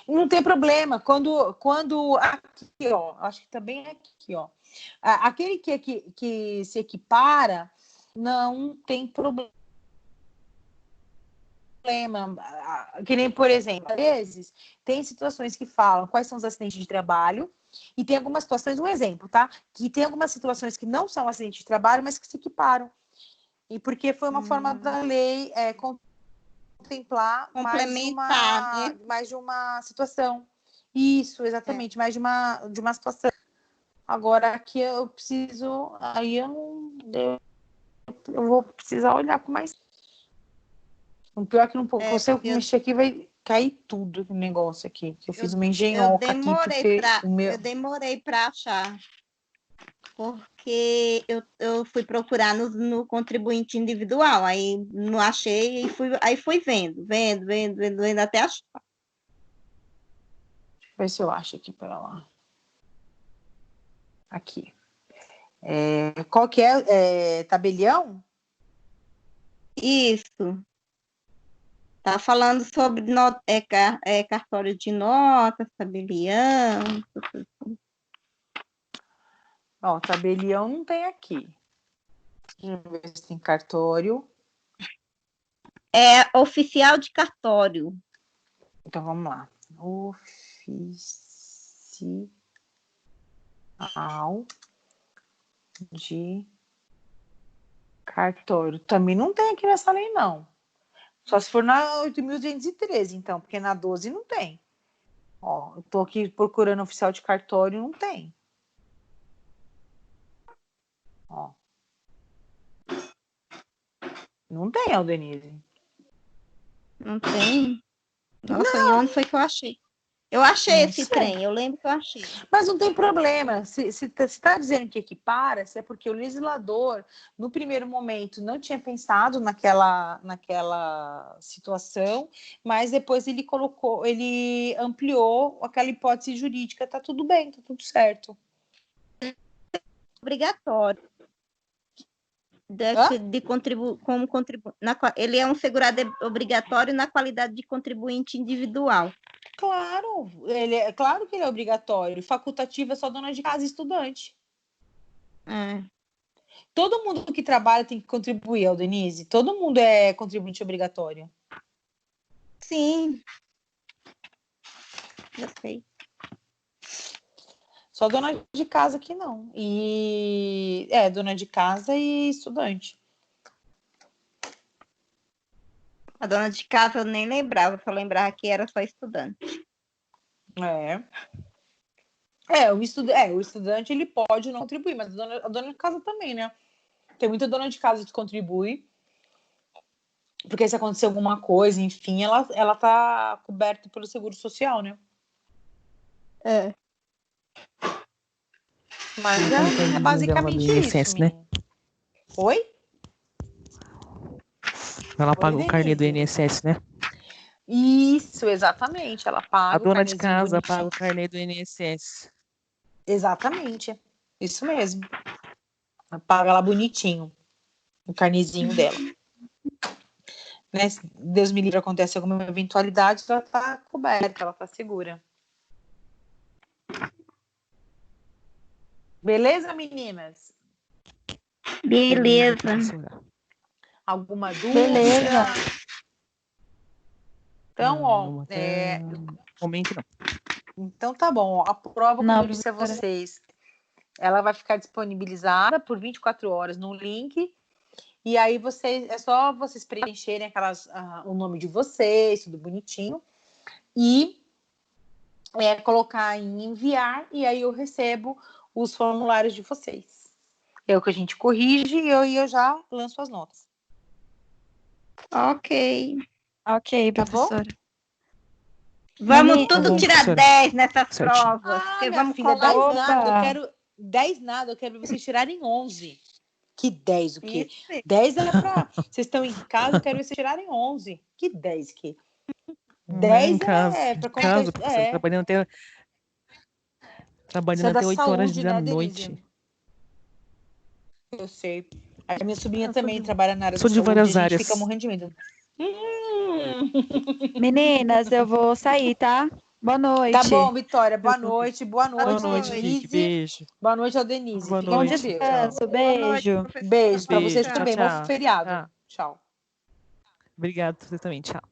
[SPEAKER 1] Não tem problema. Quando aqui, ó, acho que também é aqui, ó. Aquele que se equipara não tem problema. Que nem, por exemplo, às vezes tem situações que falam quais são os acidentes de trabalho, e tem algumas situações, um exemplo, tá? Que tem algumas situações que não são acidentes de trabalho, mas que se equiparam. E porque foi uma forma da lei contemplar mais de uma situação. Isso, exatamente, mais de uma situação. Agora, aqui eu preciso, aí eu vou precisar olhar com mais. O pior é que não você mexer aqui vai cair tudo no negócio aqui, que eu fiz uma engenhoca
[SPEAKER 5] Eu demorei para achar, porque eu fui procurar no contribuinte individual, aí não achei, aí fui vendo até achar.
[SPEAKER 1] Deixa eu ver se eu acho aqui para lá. Aqui. Qual que é? Tabelião?
[SPEAKER 5] Isso. Tá falando sobre cartório de notas, tabelião.
[SPEAKER 1] Ó, tabelião não tem aqui. Deixa eu ver se tem cartório.
[SPEAKER 5] É oficial de cartório.
[SPEAKER 1] Então vamos lá. Oficial de cartório. Também não tem aqui nessa lei, não. Só se for na 8.213, então, porque na 12 não tem. Ó, eu tô aqui procurando oficial de cartório, não tem. Ó. Não tem, Aldenise.
[SPEAKER 5] Não tem? Nossa, e onde foi que eu achei? Eu achei esse trem, eu lembro que eu achei.
[SPEAKER 1] Mas não tem problema. Se está dizendo que equipara, é porque o legislador, no primeiro momento, não tinha pensado naquela situação, mas depois ele ampliou aquela hipótese jurídica. Tá tudo bem, tá tudo certo.
[SPEAKER 5] Obrigatório. Ele é um segurado obrigatório na qualidade de contribuinte individual.
[SPEAKER 1] Claro, claro que ele é obrigatório. Facultativo é só dona de casa e estudante. Todo mundo que trabalha tem que contribuir, Denise. Todo mundo é contribuinte obrigatório.
[SPEAKER 5] Sim. Eu sei.
[SPEAKER 1] Só dona de casa que não. Dona de casa e estudante.
[SPEAKER 5] A dona de casa eu nem lembrava, só lembrava que era só estudante.
[SPEAKER 1] O estudante ele pode não contribuir, mas a dona de casa também, né? Tem muita dona de casa que contribui, porque se acontecer alguma coisa, enfim, ela tá coberta pelo seguro social, né? Mas é basicamente isso, né? Oi?
[SPEAKER 4] Ela paga o carnê do INSS, né?
[SPEAKER 1] Isso, exatamente. Ela paga.
[SPEAKER 4] A dona de casa paga o carnê do INSS.
[SPEAKER 1] Exatamente. Isso mesmo. Paga lá bonitinho. o carnezinho dela. Né? Se Deus me livre, acontece alguma eventualidade, ela está coberta, ela está segura. Beleza, meninas?
[SPEAKER 5] Beleza.
[SPEAKER 1] Alguma dúvida?
[SPEAKER 2] Beleza.
[SPEAKER 1] Então, ó,
[SPEAKER 4] momento não.
[SPEAKER 1] Então tá bom. A prova, como eu disse a vocês, ela vai ficar disponibilizada por 24 horas no link. E aí é só vocês preencherem o nome de vocês, tudo bonitinho. E colocar em enviar, e aí eu recebo os formulários de vocês. É o que a gente corrige e eu já lanço as notas.
[SPEAKER 5] Ok.
[SPEAKER 2] Ok, professora.
[SPEAKER 5] Tá, vamos tudo tirar 10 nessas provas.
[SPEAKER 1] Porque vamos filha, 10 nada, eu quero ver vocês tirarem 11. Que 10 o quê? Isso. 10 é pra... Vocês estão em casa, eu quero ver vocês tirarem 11. Que 10 que? 10 é pra
[SPEAKER 4] casa, trabalhando até 8 horas da noite.
[SPEAKER 1] Denise? Eu sei. A minha sobrinha também trabalha na área
[SPEAKER 4] da saúde. Sou de várias áreas.
[SPEAKER 1] Fica morrendo de medo.
[SPEAKER 2] Meninas, eu vou sair, tá? Boa noite.
[SPEAKER 1] Tá bom, Vitória. Boa noite. Boa noite,
[SPEAKER 4] Vicky. Beijo.
[SPEAKER 1] Boa noite ao Denise.
[SPEAKER 4] Boa
[SPEAKER 1] Fiquem
[SPEAKER 4] noite.
[SPEAKER 1] Com Deus.
[SPEAKER 2] Beijo.
[SPEAKER 1] Beijo pra vocês também. Bom feriado. Tchau.
[SPEAKER 4] Obrigada, você também. Tchau.